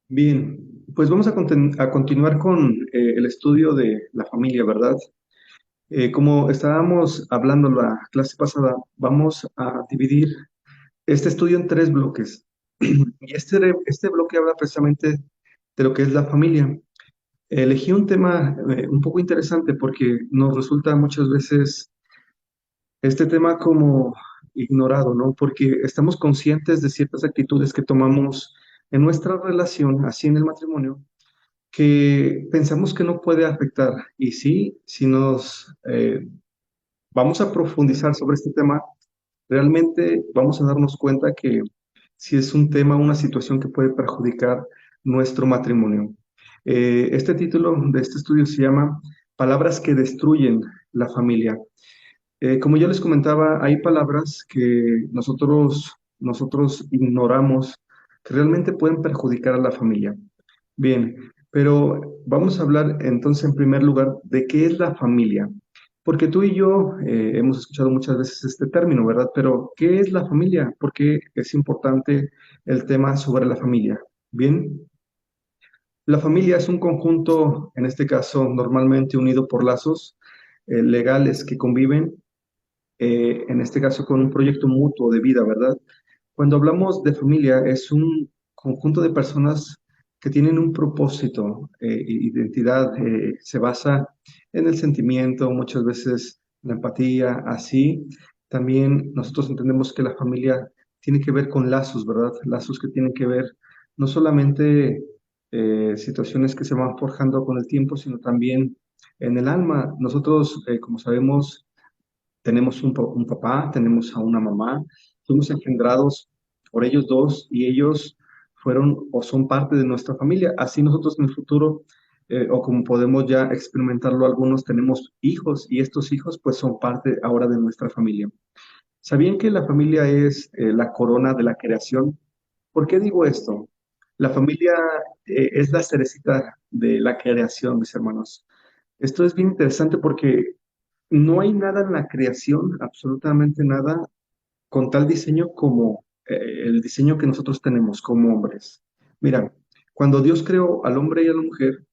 Bien, pues vamos a continuar con el estudio de la familia, ¿verdad? Como estábamos hablando la clase pasada, vamos a dividir este estudio en tres bloques. Y este bloque habla precisamente de lo que es la familia. Elegí un tema un poco interesante porque nos resulta muchas veces este tema como ignorado, ¿no? Porque estamos conscientes de ciertas actitudes que tomamos en nuestra relación, así en el matrimonio que pensamos que no puede afectar. Y sí, si nos vamos a profundizar sobre este tema, realmente vamos a darnos cuenta que si es un tema, una situación que puede perjudicar nuestro matrimonio. Este título de este estudio se llama Palabras que destruyen la familia. Como yo les comentaba, hay palabras que nosotros ignoramos que realmente pueden perjudicar a la familia. Bien, pero vamos a hablar entonces en primer lugar de qué es la familia, porque tú y yo hemos escuchado muchas veces este término, ¿verdad? Pero ¿qué es la familia? ¿Por qué es importante el tema sobre la familia? Bien, la familia es un conjunto, en este caso normalmente unido por lazos legales que conviven, en este caso con un proyecto mutuo de vida, ¿verdad? Cuando hablamos de familia, es un conjunto de personas que tienen un propósito, identidad, se basa en el sentimiento, muchas veces la empatía, así. También nosotros entendemos que la familia tiene que ver con lazos, ¿verdad? Lazos que tienen que ver no solamente situaciones que se van forjando con el tiempo, sino también en el alma. Nosotros, como sabemos, tenemos un papá, tenemos a una mamá, fuimos engendrados por ellos dos y ellos fueron o son parte de nuestra familia. Así nosotros en el futuro, o como podemos ya experimentarlo algunos, tenemos hijos y estos hijos pues son parte ahora de nuestra familia. ¿Sabían que la familia es la corona de la creación? ¿Por qué digo esto? La familia es la cerecita de la creación, mis hermanos. Esto es bien interesante porque no hay nada en la creación, absolutamente nada, con tal diseño como el diseño que nosotros tenemos como hombres. Mira, cuando Dios creó al hombre y a la mujer,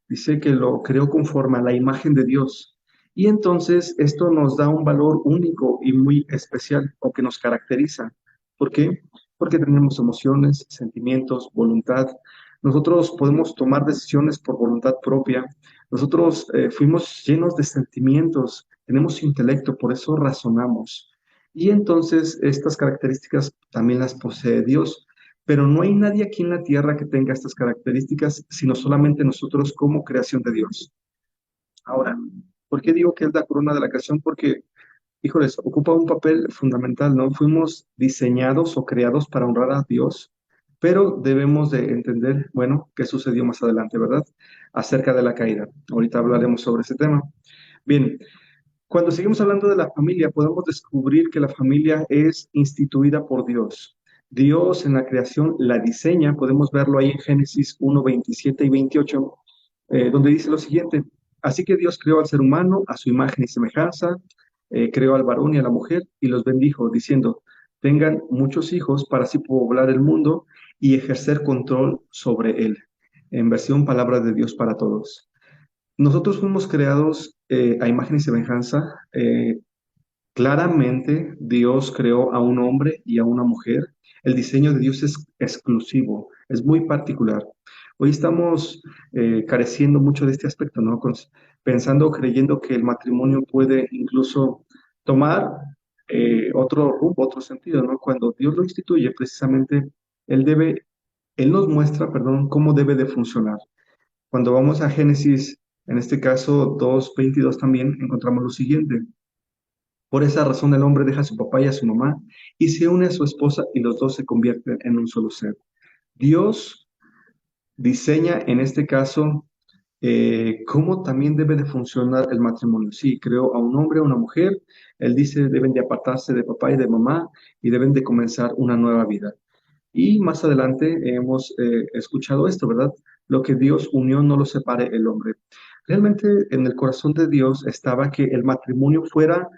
dice que lo creó conforme a la imagen de Dios. Y entonces esto nos da un valor único y muy especial o que nos caracteriza. ¿Por qué? Porque tenemos emociones, sentimientos, voluntad. Nosotros podemos tomar decisiones por voluntad propia. Nosotros fuimos llenos de sentimientos, tenemos intelecto, por eso razonamos. Y entonces estas características también las posee Dios, pero no hay nadie aquí en la tierra que tenga estas características, sino solamente nosotros como creación de Dios. Ahora, ¿por qué digo que es la corona de la creación? Porque, híjoles, ocupa un papel fundamental, ¿no? Fuimos diseñados o creados para honrar a Dios, pero debemos de entender, bueno, qué sucedió más adelante, ¿verdad? Acerca de la caída. Ahorita hablaremos sobre ese tema. Bien, cuando seguimos hablando de la familia, podemos descubrir que la familia es instituida por Dios. Dios en la creación la diseña, podemos verlo ahí en Génesis 1, 27 y 28, donde dice lo siguiente, así que Dios creó al ser humano a su imagen y semejanza, creó al varón y a la mujer y los bendijo, diciendo, tengan muchos hijos para así poblar el mundo y ejercer control sobre él. En versión Palabra de Dios para Todos. Nosotros fuimos creados a imagen y semejanza. Claramente Dios creó a un hombre y a una mujer. El diseño de Dios es exclusivo, es muy particular. Hoy estamos careciendo mucho de este aspecto, ¿no? Pensando, creyendo que el matrimonio puede incluso tomar otro rumbo, otro sentido, ¿no? Cuando Dios lo instituye, precisamente, Él debe, Él nos muestra, perdón, cómo debe de funcionar. Cuando vamos a Génesis, en este caso 2:22 también, encontramos lo siguiente. Por esa razón el hombre deja a su papá y a su mamá y se une a su esposa y los dos se convierten en un solo ser. Dios diseña en este caso cómo también debe de funcionar el matrimonio. Sí, creó a un hombre, a una mujer. Él dice deben de apartarse de papá y de mamá y deben de comenzar una nueva vida. Y más adelante hemos escuchado esto, ¿verdad? Lo que Dios unió no lo separe el hombre. Realmente en el corazón de Dios estaba que el matrimonio fuera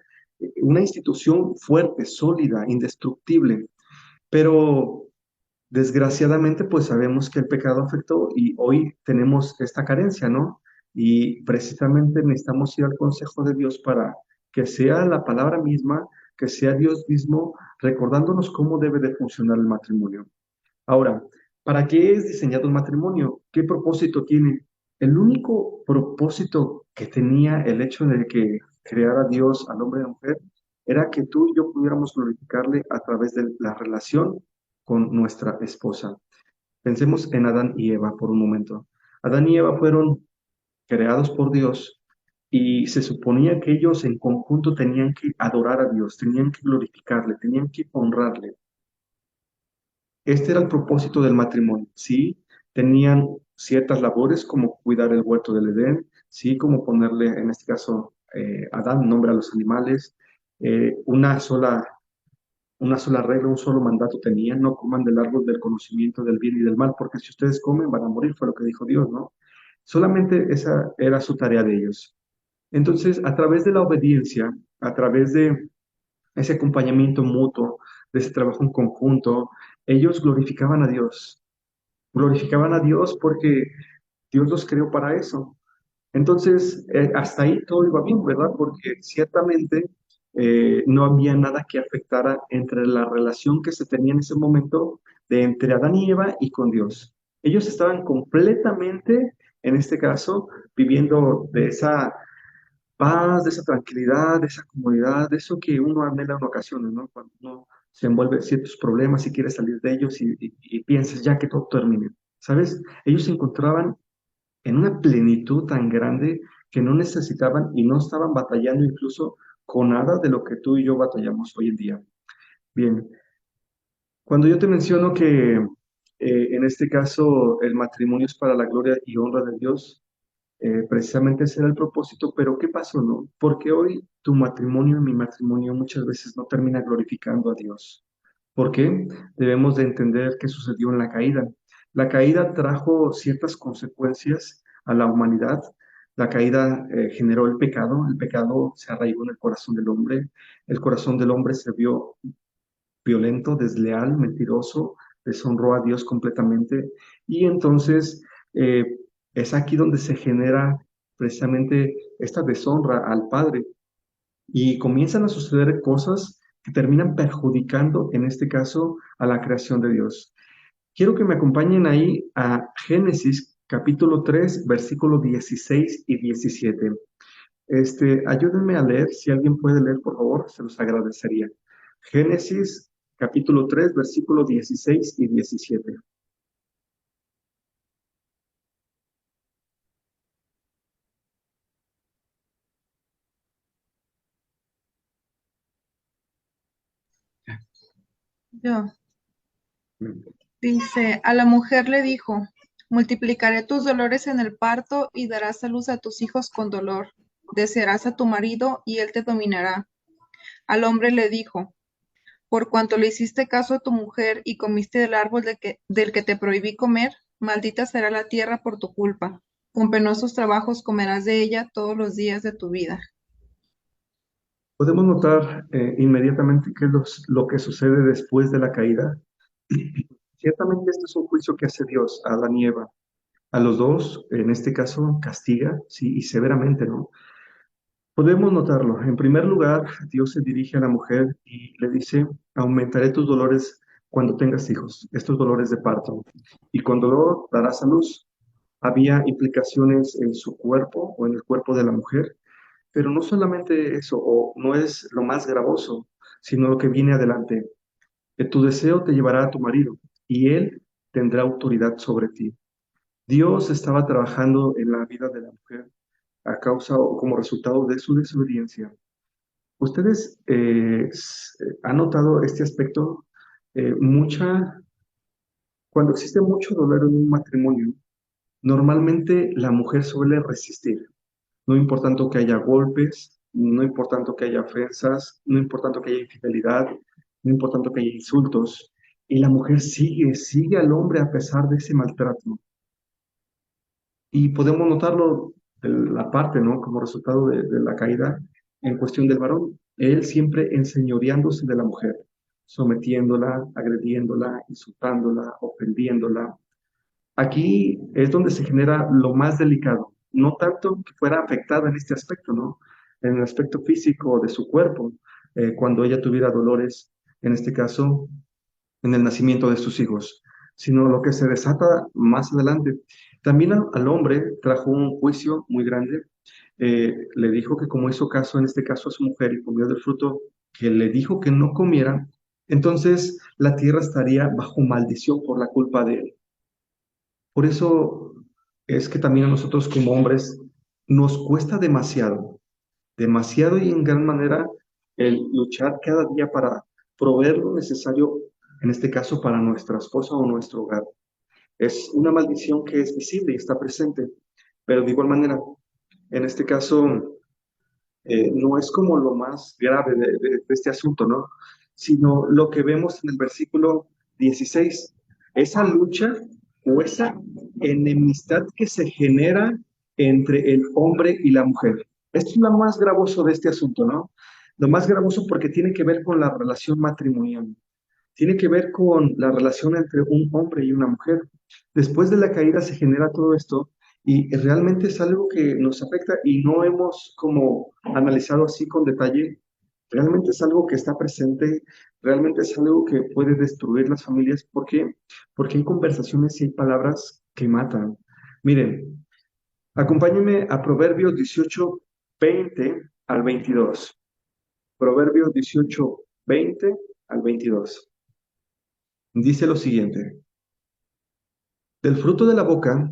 una institución fuerte, sólida, indestructible. Pero Desgraciadamente, pues sabemos que el pecado afectó y hoy tenemos esta carencia, ¿no? Y precisamente necesitamos ir al consejo de Dios para que sea la palabra misma, que sea Dios mismo recordándonos cómo debe de funcionar el matrimonio. Ahora, ¿para qué es diseñado el matrimonio? ¿Qué propósito tiene? El único propósito que tenía el hecho de que creara Dios al hombre y a la mujer era que tú y yo pudiéramos glorificarle a través de la relación con nuestra esposa. Pensemos en Adán y Eva por un momento. Adán y Eva fueron creados por Dios y se suponía que ellos en conjunto tenían que adorar a Dios, tenían que glorificarle, tenían que honrarle. Este era el propósito del matrimonio, ¿sí? Tenían ciertas labores como cuidar el huerto del Edén, ¿sí? Como ponerle, en este caso, Adán, nombre a los animales, una sola regla, un solo mandato tenían, no coman del árbol del conocimiento del bien y del mal, porque si ustedes comen van a morir, fue lo que dijo Dios, ¿no? Solamente esa era su tarea de ellos. Entonces, a través de la obediencia, a través de ese acompañamiento mutuo, de ese trabajo en conjunto, ellos glorificaban a Dios porque Dios los creó para eso. Entonces, hasta ahí todo iba bien, ¿verdad? Porque ciertamente no había nada que afectara entre la relación que se tenía en ese momento de entre Adán y Eva y con Dios. Ellos estaban completamente, en este caso, viviendo de esa paz, de esa tranquilidad, de esa comodidad, de eso que uno anhela en ocasiones, ¿no? Cuando uno se envuelve en ciertos problemas y quiere salir de ellos y piensas ya que todo termine, ¿sabes? Ellos se encontraban en una plenitud tan grande que no necesitaban y no estaban batallando incluso con nada de lo que tú y yo batallamos hoy en día. Bien, cuando yo te menciono que en este caso el matrimonio es para la gloria y honra de Dios, precisamente ese era el propósito, pero ¿qué pasó, no? Porque hoy tu matrimonio y mi matrimonio muchas veces no termina glorificando a Dios. ¿Por qué? Debemos de entender qué sucedió en la caída. La caída trajo ciertas consecuencias a la humanidad. La caída generó el pecado se arraigó en el corazón del hombre, el corazón del hombre se vio violento, desleal, mentiroso, deshonró a Dios completamente. Y entonces eh, es aquí donde se genera precisamente esta deshonra al Padre y comienzan a suceder cosas que terminan perjudicando, en este caso, a la creación de Dios. Quiero que me acompañen ahí a Génesis capítulo 3 versículos 16 y 17. Ayúdenme a leer, si alguien puede leer, por favor, se los agradecería. Génesis capítulo 3 versículos 16 y 17. Yo. Dice, a la mujer le dijo, multiplicaré tus dolores en el parto y darás a luz a tus hijos con dolor. Desearás a tu marido y él te dominará. Al hombre le dijo, por cuanto le hiciste caso a tu mujer y comiste del árbol del que te prohibí comer, maldita será la tierra por tu culpa. Con penosos trabajos comerás de ella todos los días de tu vida. Podemos notar inmediatamente qué es lo que sucede después de la caída. Ciertamente este es un juicio que hace Dios a Adán y Eva. A los dos, en este caso, castiga, sí, y severamente, ¿no? Podemos notarlo. En primer lugar, Dios se dirige a la mujer y le dice, aumentaré tus dolores cuando tengas hijos, estos dolores de parto, y con dolor darás a luz. Había implicaciones en su cuerpo o en el cuerpo de la mujer, pero no solamente eso, o no es lo más gravoso, sino lo que viene adelante, que tu deseo te llevará a tu marido y él tendrá autoridad sobre ti. Dios estaba trabajando en la vida de la mujer a causa o como resultado de su desobediencia. ¿Ustedes han notado este aspecto? Cuando existe mucho dolor en un matrimonio, normalmente la mujer suele resistir, no importando que haya golpes, no importando que haya ofensas, no importando que haya infidelidad, no importando que haya insultos, y la mujer sigue al hombre a pesar de ese maltrato. Y podemos notarlo de la parte, ¿no? Como resultado de la caída en cuestión del varón, él siempre enseñoreándose de la mujer. sometiéndola, agrediéndola, insultándola, ofendiéndola. Aquí es donde se genera lo más delicado, no tanto que fuera afectada en este aspecto, ¿no? En el aspecto físico de su cuerpo, cuando ella tuviera dolores, en este caso, en el nacimiento de sus hijos, sino lo que se desata más adelante. También al hombre trajo un juicio muy grande. Le dijo que como hizo caso, en este caso a su mujer, y comió del fruto que le dijo que no comiera, entonces la tierra estaría bajo maldición por la culpa de él. Por eso es que también a nosotros como hombres nos cuesta demasiado, demasiado y en gran manera el luchar cada día para proveer lo necesario, en este caso para nuestra esposa o nuestro hogar. Es una maldición que es visible y está presente, pero de igual manera, en este caso, no es como lo más grave de este asunto, ¿no? Sino lo que vemos en el versículo 16, esa lucha o esa enemistad que se genera entre el hombre y la mujer. Esto es lo más gravoso de este asunto, ¿no? Lo más gravoso porque tiene que ver con la relación matrimonial, tiene que ver con la relación entre un hombre y una mujer. Después de la caída se genera todo esto y realmente es algo que nos afecta y no hemos como analizado así con detalle. Realmente es algo que está presente, realmente es algo que puede destruir las familias. ¿Por qué? Porque hay conversaciones y hay palabras que matan. Miren, acompáñenme a Proverbios 18, 20 al 22. Proverbios 18, 20 al 22. Dice lo siguiente: del fruto de la boca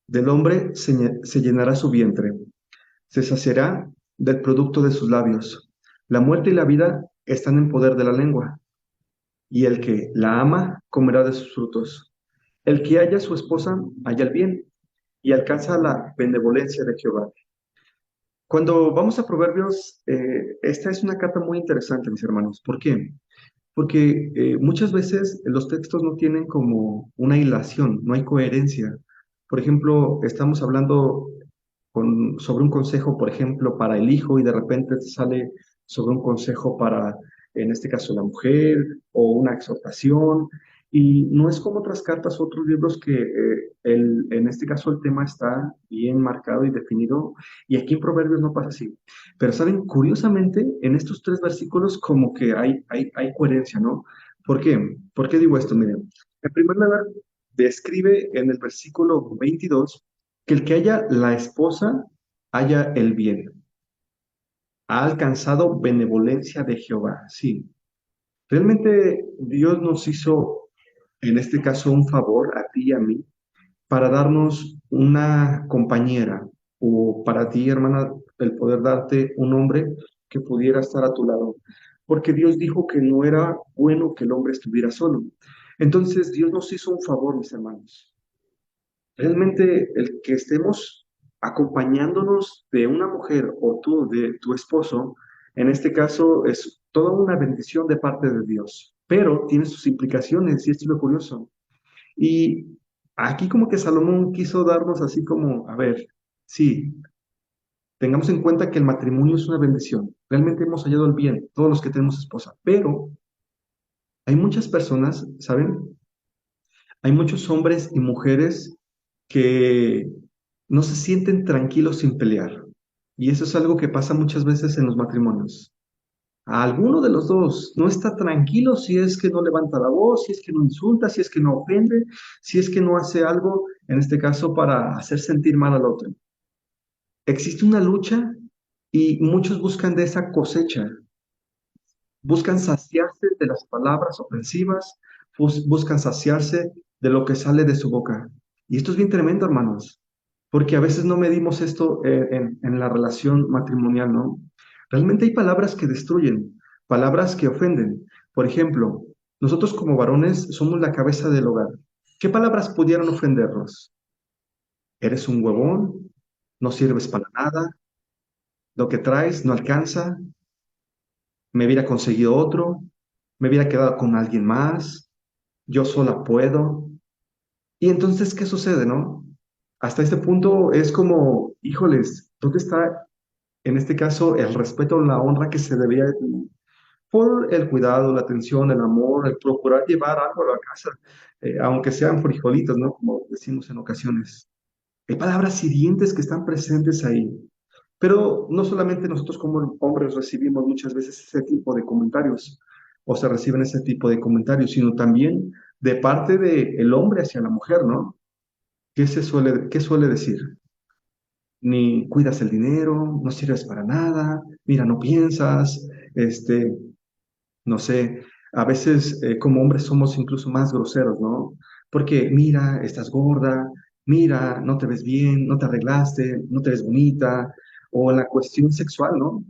del hombre se llenará su vientre, se saciará del producto de sus labios. La muerte y la vida están en poder de la lengua, y el que la ama comerá de sus frutos. El que halla a su esposa halla el bien, y alcanza la benevolencia de Jehová. Cuando vamos a Proverbios, esta es una carta muy interesante, mis hermanos. ¿Por qué? Porque muchas veces los textos no tienen como una hilación, no hay coherencia. Por ejemplo, estamos hablando sobre un consejo, por ejemplo, para el hijo y de repente te sale sobre un consejo para, en este caso, la mujer o una exhortación. Y no es como otras cartas, otros libros que en este caso el tema está bien marcado y definido. Y aquí en Proverbios no pasa así. Pero saben, curiosamente, en estos tres versículos como que hay coherencia, ¿no? ¿Por qué? ¿Por qué digo esto? Miren, en primer lugar, describe en el versículo 22 que el que haya la esposa haya el bien, ha alcanzado benevolencia de Jehová. Sí, realmente Dios nos hizo, en este caso, un favor a ti y a mí para darnos una compañera o para ti, hermana, el poder darte un hombre que pudiera estar a tu lado. Porque Dios dijo que no era bueno que el hombre estuviera solo. Entonces Dios nos hizo un favor, mis hermanos. Realmente el que estemos acompañándonos de una mujer o tú de tu esposo, en este caso es toda una bendición de parte de Dios, pero tiene sus implicaciones y esto es lo curioso. Y aquí como que Salomón quiso darnos así como, a ver, sí, tengamos en cuenta que el matrimonio es una bendición. Realmente hemos hallado el bien, todos los que tenemos esposa, pero hay muchas personas, ¿saben? Hay muchos hombres y mujeres que no se sienten tranquilos sin pelear. Y eso es algo que pasa muchas veces en los matrimonios. A alguno de los dos no está tranquilo si es que no levanta la voz, si es que no insulta, si es que no ofende, si es que no hace algo, en este caso, para hacer sentir mal al otro. Existe una lucha y muchos buscan de esa cosecha, buscan saciarse de las palabras ofensivas, buscan saciarse de lo que sale de su boca. Y esto es bien tremendo, hermanos, porque a veces no medimos esto en la relación matrimonial, ¿no? Realmente hay palabras que destruyen, palabras que ofenden. Por ejemplo, nosotros como varones somos la cabeza del hogar. ¿Qué palabras pudieran ofendernos? Eres un huevón, no sirves para nada, lo que traes no alcanza, me hubiera conseguido otro, me hubiera quedado con alguien más, yo sola puedo. Y entonces, ¿qué sucede, no? Hasta este punto es como, híjoles, ¿dónde está, en este caso, el respeto, la honra que se debía de tener? por el cuidado, la atención, el amor, el procurar llevar algo a la casa, aunque sean frijolitos, ¿no? Como decimos en ocasiones. Hay palabras hirientes que están presentes ahí. Pero no solamente nosotros como hombres recibimos muchas veces ese tipo de comentarios, o se reciben ese tipo de comentarios, sino también de parte del hombre hacia la mujer, ¿no? Qué suele decir? Ni cuidas el dinero, no sirves para nada, mira, no piensas, este, no sé, a veces como hombres somos incluso más groseros, ¿no? Porque mira, estás gorda, mira, no te ves bien, no te arreglaste, no te ves bonita, o la cuestión sexual, ¿no?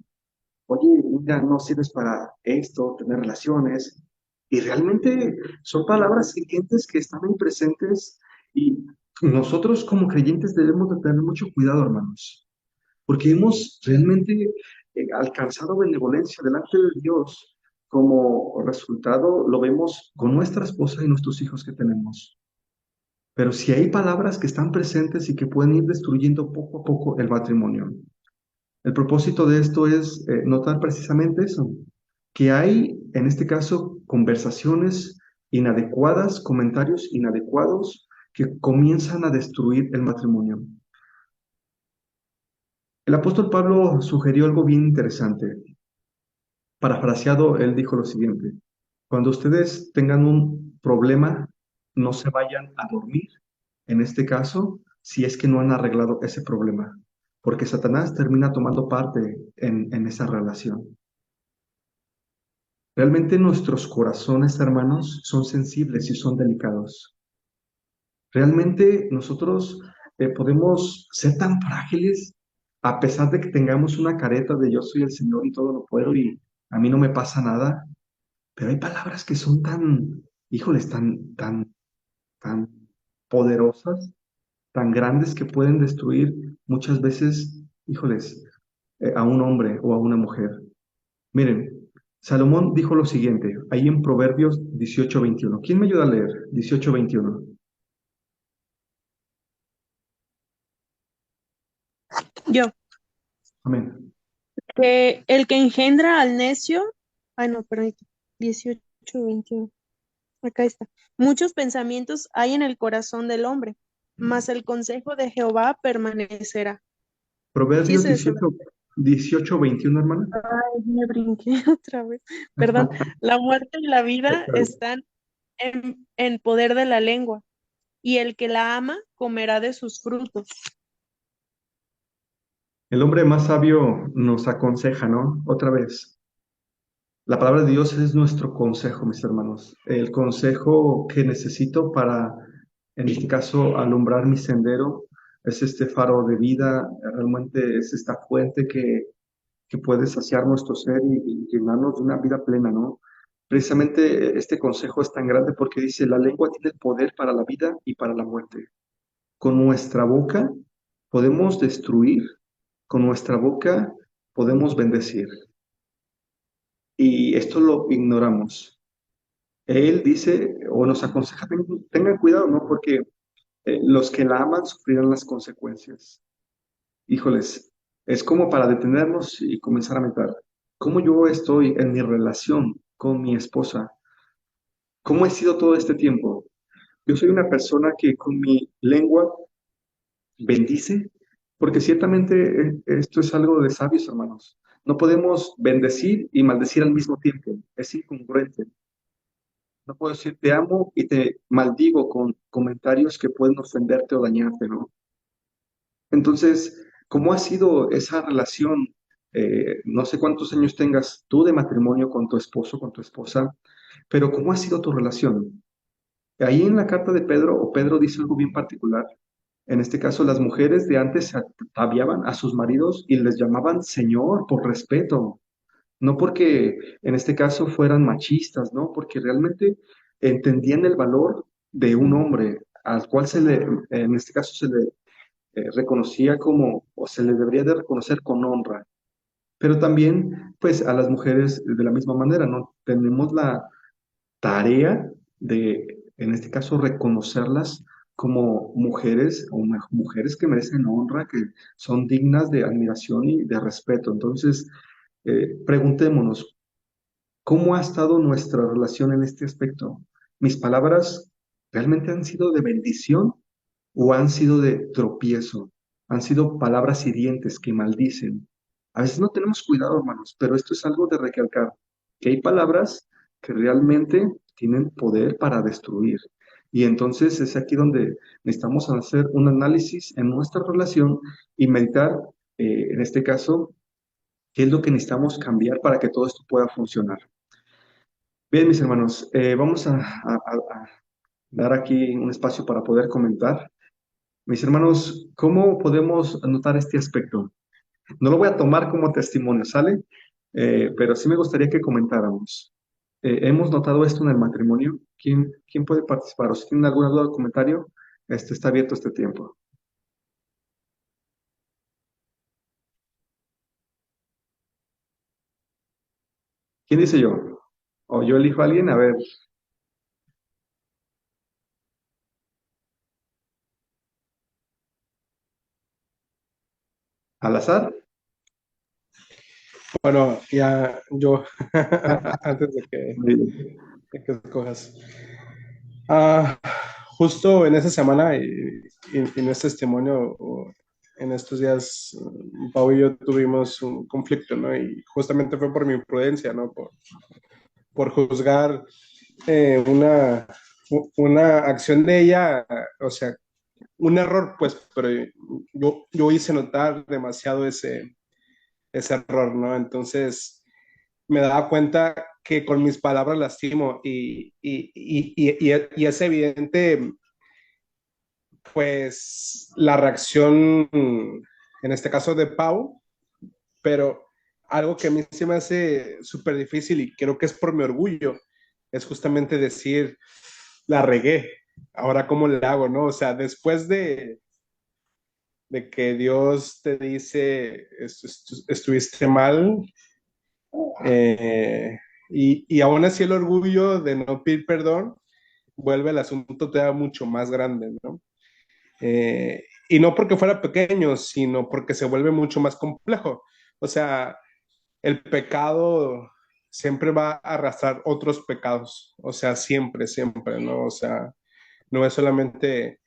Oye, mira, no sirves para esto, tener relaciones. Y realmente son palabras hirientes que están ahí presentes y nosotros como creyentes debemos de tener mucho cuidado, hermanos, porque hemos realmente alcanzado benevolencia delante de Dios. Como resultado, lo vemos con nuestra esposa y nuestros hijos que tenemos. Pero si hay palabras que están presentes y que pueden ir destruyendo poco a poco el matrimonio. El propósito de esto es notar precisamente eso, que hay, en este caso, conversaciones inadecuadas, comentarios inadecuados que comienzan a destruir el matrimonio. El apóstol Pablo sugirió algo bien interesante. Parafraseado, él dijo lo siguiente: cuando ustedes tengan un problema, no se vayan a dormir, en este caso, si es que no han arreglado ese problema, porque Satanás termina tomando parte en esa relación. Realmente nuestros corazones, hermanos, son sensibles y son delicados. Realmente nosotros podemos ser tan frágiles a pesar de que tengamos una careta de yo soy el Señor y todo lo puedo y a mí no me pasa nada, pero hay palabras que son tan, híjoles, tan poderosas, tan grandes que pueden destruir muchas veces, híjoles, a un hombre o a una mujer. Miren, Salomón dijo lo siguiente, ahí en Proverbios 18:21. ¿Quién me ayuda a leer? 18:21. Yo, Amén. que el que engendra al necio, ay no, perdón, 18, 21, acá está. Muchos pensamientos hay en el corazón del hombre, mas el consejo de Jehová permanecerá. Sí Proverbios es ese, ¿verdad? 18:21, hermana. Ay, me brinqué otra vez. Perdón, la muerte y la vida están en poder de la lengua, y el que la ama comerá de sus frutos. El hombre más sabio nos aconseja, ¿no? Otra vez. La palabra de Dios es nuestro consejo, mis hermanos. El consejo que necesito para, en este caso, alumbrar mi sendero, es este faro de vida, realmente es esta fuente que puede saciar nuestro ser y llenarnos de una vida plena, ¿no? Precisamente este consejo es tan grande porque dice, la lengua tiene el poder para la vida y para la muerte. Con nuestra boca podemos destruir, con nuestra boca podemos bendecir. Y esto lo ignoramos. Él dice o nos aconseja, tengan cuidado, ¿no? Porque los que la aman sufrirán las consecuencias. Híjoles, es como para detenernos y comenzar a meditar. ¿Cómo yo estoy en mi relación con mi esposa? ¿Cómo he sido todo este tiempo? Yo soy una persona que con mi lengua bendice, porque ciertamente esto es algo de sabios, hermanos. No podemos bendecir y maldecir al mismo tiempo. Es incongruente. No puedo decir te amo y te maldigo con comentarios que pueden ofenderte o dañarte, ¿no? Entonces, ¿cómo ha sido esa relación? No sé cuántos años tengas tú de matrimonio con tu esposo, con tu esposa, pero ¿cómo ha sido tu relación? Ahí en la carta de Pedro, o Pedro dice algo bien particular. En este caso, las mujeres de antes se ataviaban a sus maridos y les llamaban Señor por respeto, no porque en este caso fueran machistas, ¿no? Porque realmente entendían el valor de un hombre al cual en este caso se le reconocía como, o se le debería de reconocer con honra. Pero también, pues, a las mujeres de la misma manera, ¿no? Tenemos la tarea de, en este caso, reconocerlas como mujeres o mujeres que merecen honra, que son dignas de admiración y de respeto. Entonces, preguntémonos, ¿Cómo ha estado nuestra relación en este aspecto? ¿Mis palabras realmente han sido de bendición o han sido de tropiezo? Han sido palabras hirientes que maldicen. A veces no tenemos cuidado, hermanos, pero esto es algo de recalcar, que hay palabras que realmente tienen poder para destruir. Y entonces es aquí donde necesitamos hacer un análisis en nuestra relación y meditar, en este caso, qué es lo que necesitamos cambiar para que todo esto pueda funcionar. Bien, mis hermanos, vamos a dar aquí un espacio para poder comentar. Mis hermanos, ¿cómo podemos notar este aspecto? No lo voy a tomar como testimonio, ¿sale? Pero sí me gustaría que comentáramos. ¿Hemos notado esto en el matrimonio? ¿Quién puede participar? O si tienen alguna duda o comentario, está abierto este tiempo. ¿Quién dice yo? ¿O yo elijo a alguien? A ver, ¿al azar? Bueno, ya yo, antes Muy bien. de que escojas. Ah, justo en esa semana y en este testimonio, en estos días, Pau y yo tuvimos un conflicto, ¿no? Y justamente fue por mi imprudencia, ¿no? Por juzgar una acción de ella, o sea, un error, pues, pero yo hice notar demasiado ese error, ¿no? Entonces me daba cuenta que con mis palabras lastimo y es evidente, pues, la reacción, en este caso de Pau, pero algo que a mí se me hace súper difícil y creo que es por mi orgullo, es justamente decir, la regué, ahora cómo le hago, ¿no? O sea, después de que Dios te dice, estuviste mal, eh, y aún así el orgullo de no pedir perdón vuelve el asunto todavía mucho más grande, ¿no? Y no porque fuera pequeño, sino porque se vuelve mucho más complejo. O sea, el pecado siempre va a arrastrar otros pecados, o sea, siempre, siempre, ¿no? O sea, no es solamente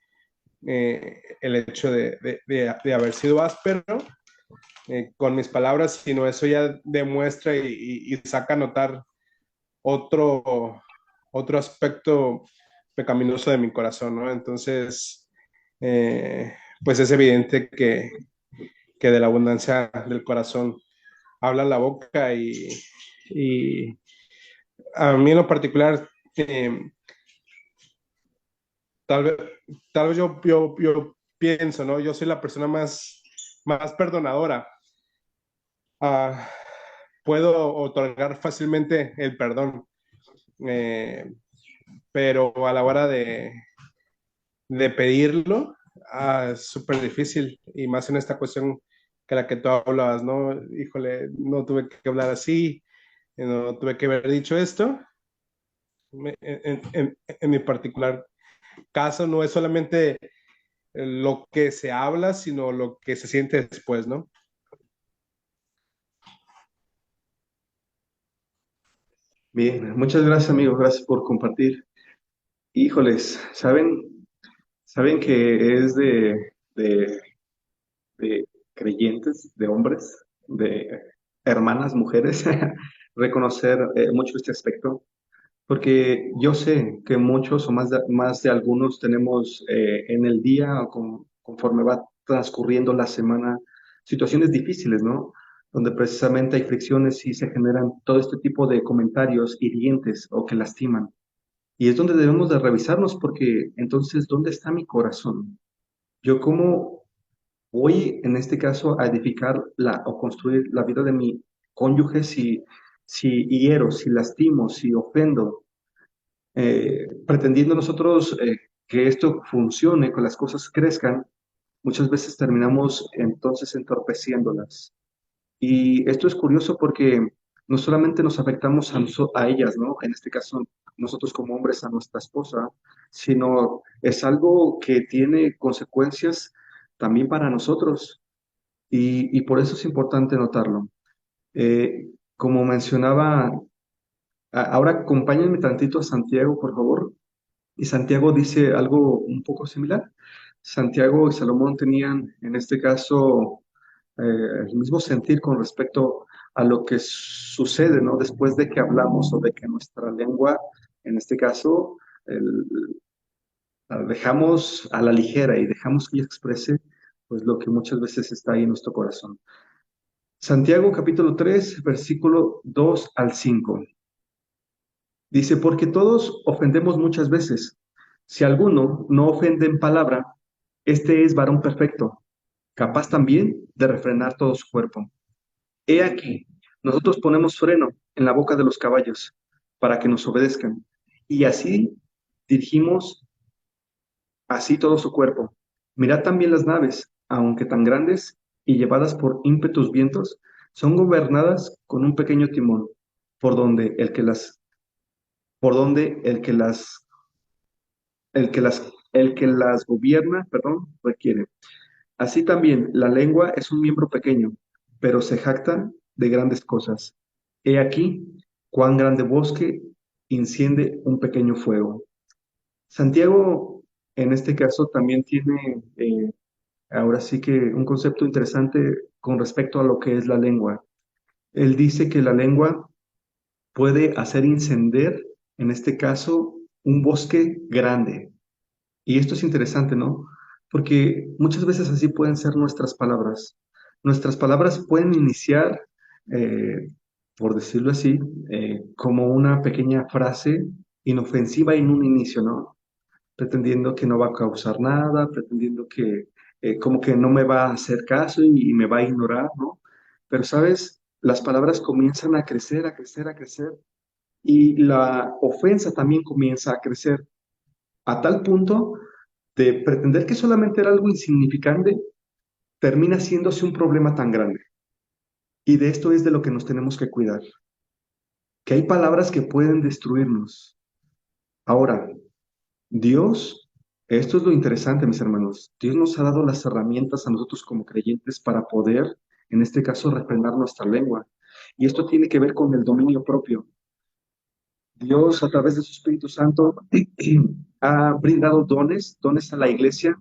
el hecho de haber sido áspero con mis palabras, sino eso ya demuestra y saca a notar otro, otro aspecto pecaminoso de mi corazón, ¿no? Entonces, eh, pues es evidente que de la abundancia del corazón habla la boca y a mí en lo particular, tal vez, tal vez yo pienso, ¿no? Yo soy la persona más perdonadora. Ah, puedo otorgar fácilmente el perdón, eh, pero a la hora de pedirlo, es súper difícil y más en esta cuestión que la que tú hablabas, ¿no? Híjole, no tuve que hablar así, no tuve que haber dicho esto. En mi particular caso, no es solamente lo que se habla, sino lo que se siente después, ¿no? Bien, muchas gracias, amigos. Gracias por compartir. Híjoles, ¿saben que es de creyentes, de hombres, de hermanas, mujeres, reconocer mucho este aspecto? Porque yo sé que muchos o más de algunos tenemos en el día o conforme va transcurriendo la semana situaciones difíciles, ¿no? Donde precisamente hay fricciones y se generan todo este tipo de comentarios hirientes o que lastiman. Y es donde debemos de revisarnos porque entonces, ¿dónde está mi corazón? Yo cómo voy, en este caso, a edificar o construir la vida de mi cónyuge si hiero, si lastimo, si ofendo, pretendiendo nosotros que esto funcione, que las cosas crezcan, muchas veces terminamos entonces entorpeciéndolas. Y esto es curioso porque no solamente nos afectamos a ellas, ¿no? En este caso, nosotros como hombres a nuestra esposa, sino es algo que tiene consecuencias también para nosotros. Y por eso es importante notarlo. Como mencionaba Ahora acompáñenme tantito a Santiago, por favor. Y Santiago dice algo un poco similar. Santiago y Salomón tenían, en este caso, el mismo sentir con respecto a lo que sucede, ¿no? Después de que hablamos o de que nuestra lengua, en este caso, la dejamos a la ligera y dejamos que ella exprese, pues lo que muchas veces está ahí en nuestro corazón. Santiago capítulo 3 versículo 2 al 5. Dice, porque todos ofendemos muchas veces. Si alguno no ofende en palabra, este es varón perfecto, capaz también de refrenar todo su cuerpo. He aquí, nosotros ponemos freno en la boca de los caballos para que nos obedezcan, y así dirigimos así todo su cuerpo. Mirad también las naves, aunque tan grandes y llevadas por ímpetus vientos, son gobernadas con un pequeño timón, por donde el que las, por donde el que las gobierna, perdón, requiere. Así también la lengua es un miembro pequeño, pero se jacta de grandes cosas. He aquí cuán grande bosque enciende un pequeño fuego. Santiago, en este caso, también tiene ahora sí que un concepto interesante con respecto a lo que es la lengua. Él dice que la lengua puede hacer incender, en este caso, un bosque grande. Y esto es interesante, ¿no? Porque muchas veces así pueden ser nuestras palabras. Nuestras palabras pueden iniciar, eh, por decirlo así, como una pequeña frase inofensiva en un inicio, ¿no? Pretendiendo que no va a causar nada, pretendiendo que como que no me va a hacer caso y me va a ignorar, ¿no? Pero, ¿sabes? Las palabras comienzan a crecer, a crecer, a crecer, y la ofensa también comienza a crecer a tal punto de pretender que solamente era algo insignificante, termina haciéndose un problema tan grande. Y de esto es de lo que nos tenemos que cuidar, que hay palabras que pueden destruirnos. Ahora, Dios, esto es lo interesante, mis hermanos, Dios nos ha dado las herramientas a nosotros como creyentes para poder, en este caso, refrenar nuestra lengua. Y esto tiene que ver con el dominio propio. Dios, a través de su Espíritu Santo, ha brindado dones a la iglesia.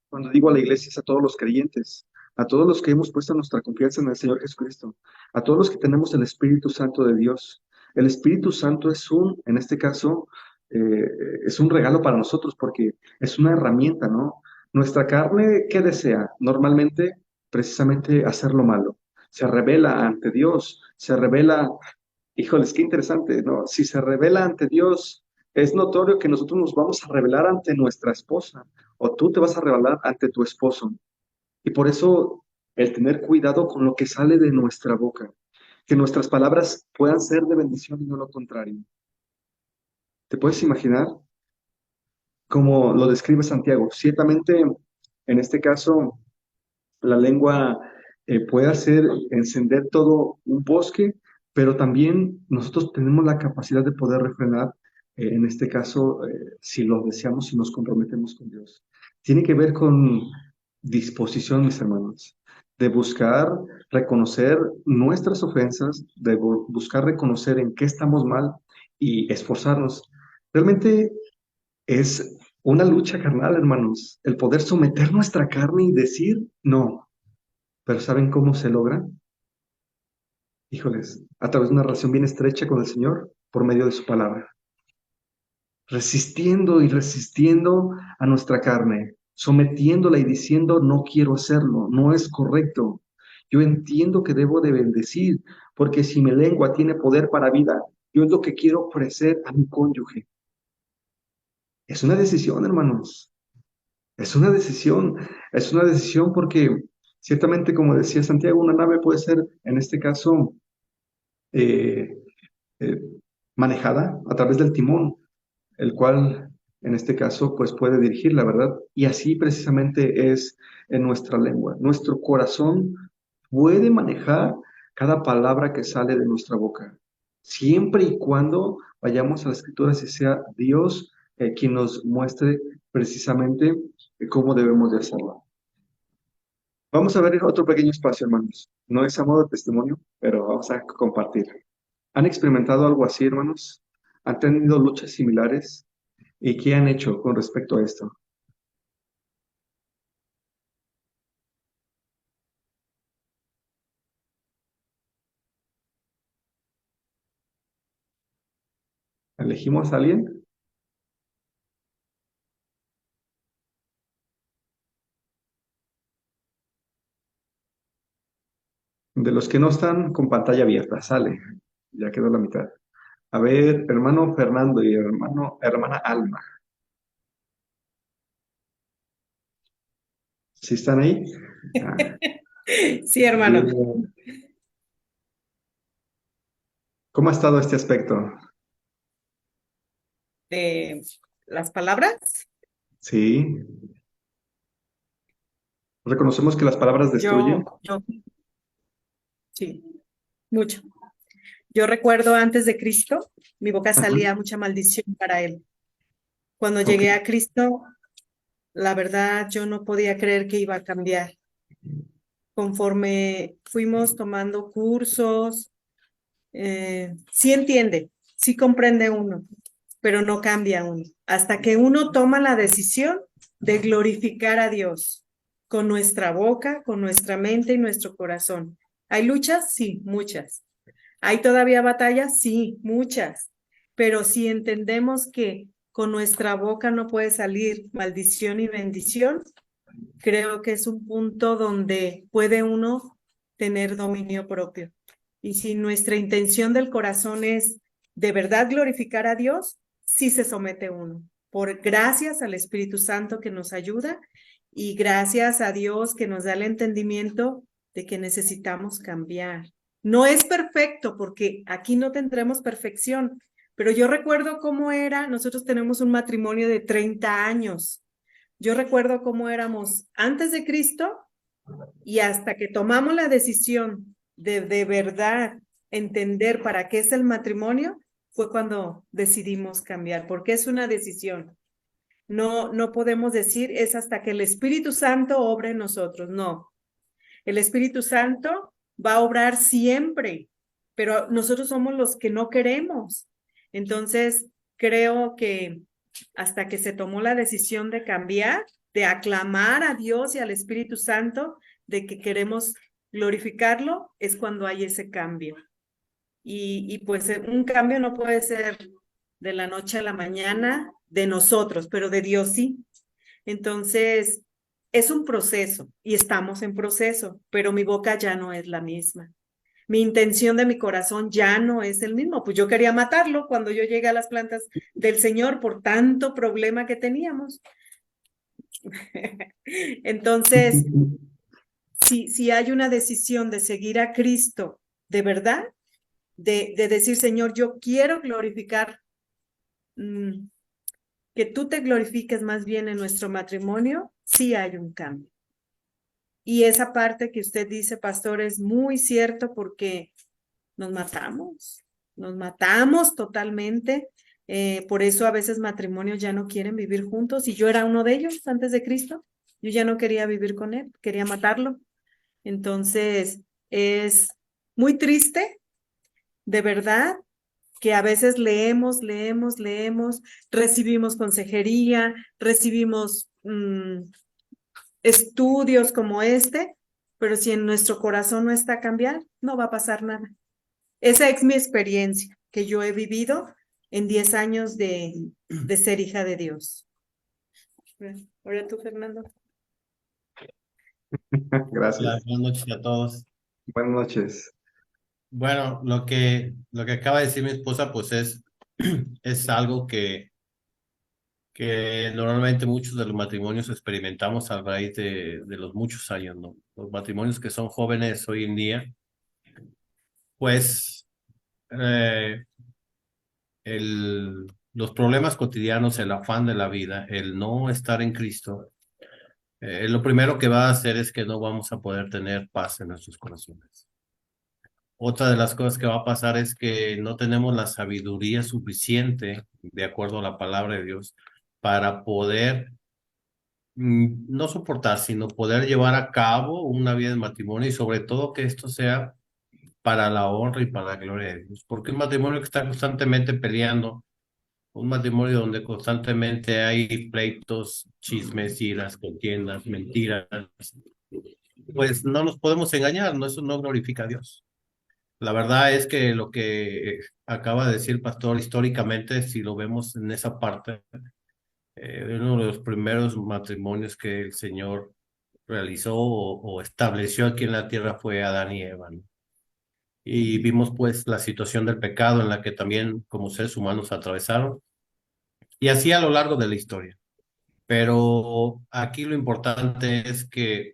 Cuando digo a la iglesia es a todos los creyentes, a todos los que hemos puesto nuestra confianza en el Señor Jesucristo, a todos los que tenemos el Espíritu Santo de Dios. El Espíritu Santo es en este caso, eh, es un regalo para nosotros porque es una herramienta, ¿no? Nuestra carne, ¿qué desea? Normalmente, precisamente hacer lo malo. Se revela ante Dios, se revela, híjoles, qué interesante, ¿no? Si se revela ante Dios, es notorio que nosotros nos vamos a revelar ante nuestra esposa o tú te vas a revelar ante tu esposo. Y por eso el tener cuidado con lo que sale de nuestra boca, que nuestras palabras puedan ser de bendición y no lo contrario. ¿Te puedes imaginar cómo lo describe Santiago? Ciertamente, en este caso, la lengua puede hacer encender todo un bosque, pero también nosotros tenemos la capacidad de poder refrenar, en este caso, si lo deseamos, si nos comprometemos con Dios. Tiene que ver con disposición, mis hermanos, de buscar reconocer nuestras ofensas, de buscar reconocer en qué estamos mal y esforzarnos. Realmente es una lucha carnal, hermanos, el poder someter nuestra carne y decir no. Pero ¿saben cómo se logra? Híjoles, a través de una relación bien estrecha con el Señor por medio de su palabra. Resistiendo y resistiendo a nuestra carne, sometiéndola y diciendo, no quiero hacerlo, no es correcto. Yo entiendo que debo de bendecir, porque si mi lengua tiene poder para vida, yo es lo que quiero ofrecer a mi cónyuge. Es una decisión, hermanos. Es una decisión porque ciertamente, como decía Santiago, una nave puede ser, en este caso, eh, eh, manejada a través del timón, el cual en este caso pues puede dirigir la verdad. Y así precisamente es en nuestra lengua. Nuestro corazón puede manejar cada palabra que sale de nuestra boca, siempre y cuando vayamos a las escrituras y sea Dios quien nos muestre precisamente cómo debemos de hacerlo. Vamos a ver otro pequeño espacio, hermanos. No es a modo de testimonio, pero vamos a compartir. ¿Han experimentado algo así, hermanos? ¿Han tenido luchas similares? ¿Y qué han hecho con respecto a esto? ¿Elegimos a alguien? De los que no están con pantalla abierta, sale. Ya quedó la mitad. A ver, hermano Fernando y hermana Alma. ¿Sí están ahí? Ah, Sí, hermano. bien. ¿Cómo ha estado este aspecto? Las palabras, Sí. Reconocemos que las palabras destruyen. yo, sí, mucho. Yo recuerdo antes de Cristo, mi boca Ajá. salía mucha maldición para él. Cuando Ok. llegué a Cristo, la verdad, yo no podía creer que iba a cambiar. Conforme fuimos tomando cursos, sí entiende, sí comprende uno, pero no cambia uno. Hasta que uno toma la decisión de glorificar a Dios con nuestra boca, con nuestra mente y nuestro corazón. ¿Hay luchas? Sí, muchas. ¿Hay todavía batallas? Sí, muchas. Pero si entendemos que con nuestra boca no puede salir maldición y bendición, creo que es un punto donde puede uno tener dominio propio. Y si nuestra intención del corazón es de verdad glorificar a Dios, sí se somete uno. Por gracias al Espíritu Santo que nos ayuda y gracias a Dios que nos da el entendimiento de que necesitamos cambiar. No es perfecto porque aquí no tendremos perfección, pero yo recuerdo cómo era, nosotros tenemos un matrimonio de 30 años. Yo recuerdo cómo éramos antes de Cristo y hasta que tomamos la decisión de verdad entender para qué es el matrimonio, fue cuando decidimos cambiar, porque es una decisión. No podemos decir es hasta que el Espíritu Santo obre en nosotros, no. El Espíritu Santo va a obrar siempre, pero nosotros somos los que no queremos. Entonces, creo que hasta que se tomó la decisión de cambiar, de aclamar a Dios y al Espíritu Santo, de que queremos glorificarlo, es cuando hay ese cambio. Y pues un cambio no puede ser de la noche a la mañana de nosotros, pero de Dios sí. Entonces, es un proceso y estamos en proceso, pero mi boca ya no es la misma. Mi intención de mi corazón ya no es el mismo. Pues yo quería matarlo cuando yo llegué a las plantas del Señor por tanto problema que teníamos. Entonces, si hay una decisión de seguir a Cristo de verdad, de decir, Señor, yo quiero glorificar, que tú te glorifiques más bien en nuestro matrimonio, sí hay un cambio. Y esa parte que usted dice, pastor, es muy cierto porque nos matamos totalmente. Por eso a veces matrimonios ya no quieren vivir juntos y yo era uno de ellos antes de Cristo. Yo ya no quería vivir con él, quería matarlo. Entonces, es muy triste, de verdad, que a veces leemos, recibimos consejería, recibimos estudios como este, pero si en nuestro corazón no está a cambiar, no va a pasar nada. Esa es mi experiencia que yo he vivido en 10 años de ser hija de Dios. Ahora tú, Fernando. Hola, Gracias. buenas noches a todos. Buenas noches. Bueno, lo que acaba de decir mi esposa, pues es algo que normalmente muchos de los matrimonios experimentamos a raíz de los muchos años, ¿no? Los matrimonios que son jóvenes hoy en día, pues eh, los problemas cotidianos, el afán de la vida, el no estar en Cristo, lo primero que va a hacer es que no vamos a poder tener paz en nuestros corazones. Otra de las cosas que va a pasar es que no tenemos la sabiduría suficiente, de acuerdo a la palabra de Dios, para poder no soportar, sino poder llevar a cabo una vida de matrimonio y sobre todo que esto sea para la honra y para la gloria de Dios. Porque un matrimonio que está constantemente peleando, un matrimonio donde constantemente hay pleitos, chismes, iras, contiendas, mentiras, pues no nos podemos engañar, ¿no? Eso no glorifica a Dios. La verdad es que lo que acaba de decir el pastor históricamente, si lo vemos en esa parte, uno de los primeros matrimonios que el Señor realizó o estableció aquí en la tierra fue Adán y Eva, ¿no? Y vimos pues la situación del pecado en la que también como seres humanos atravesaron, y así a lo largo de la historia. Pero aquí lo importante es que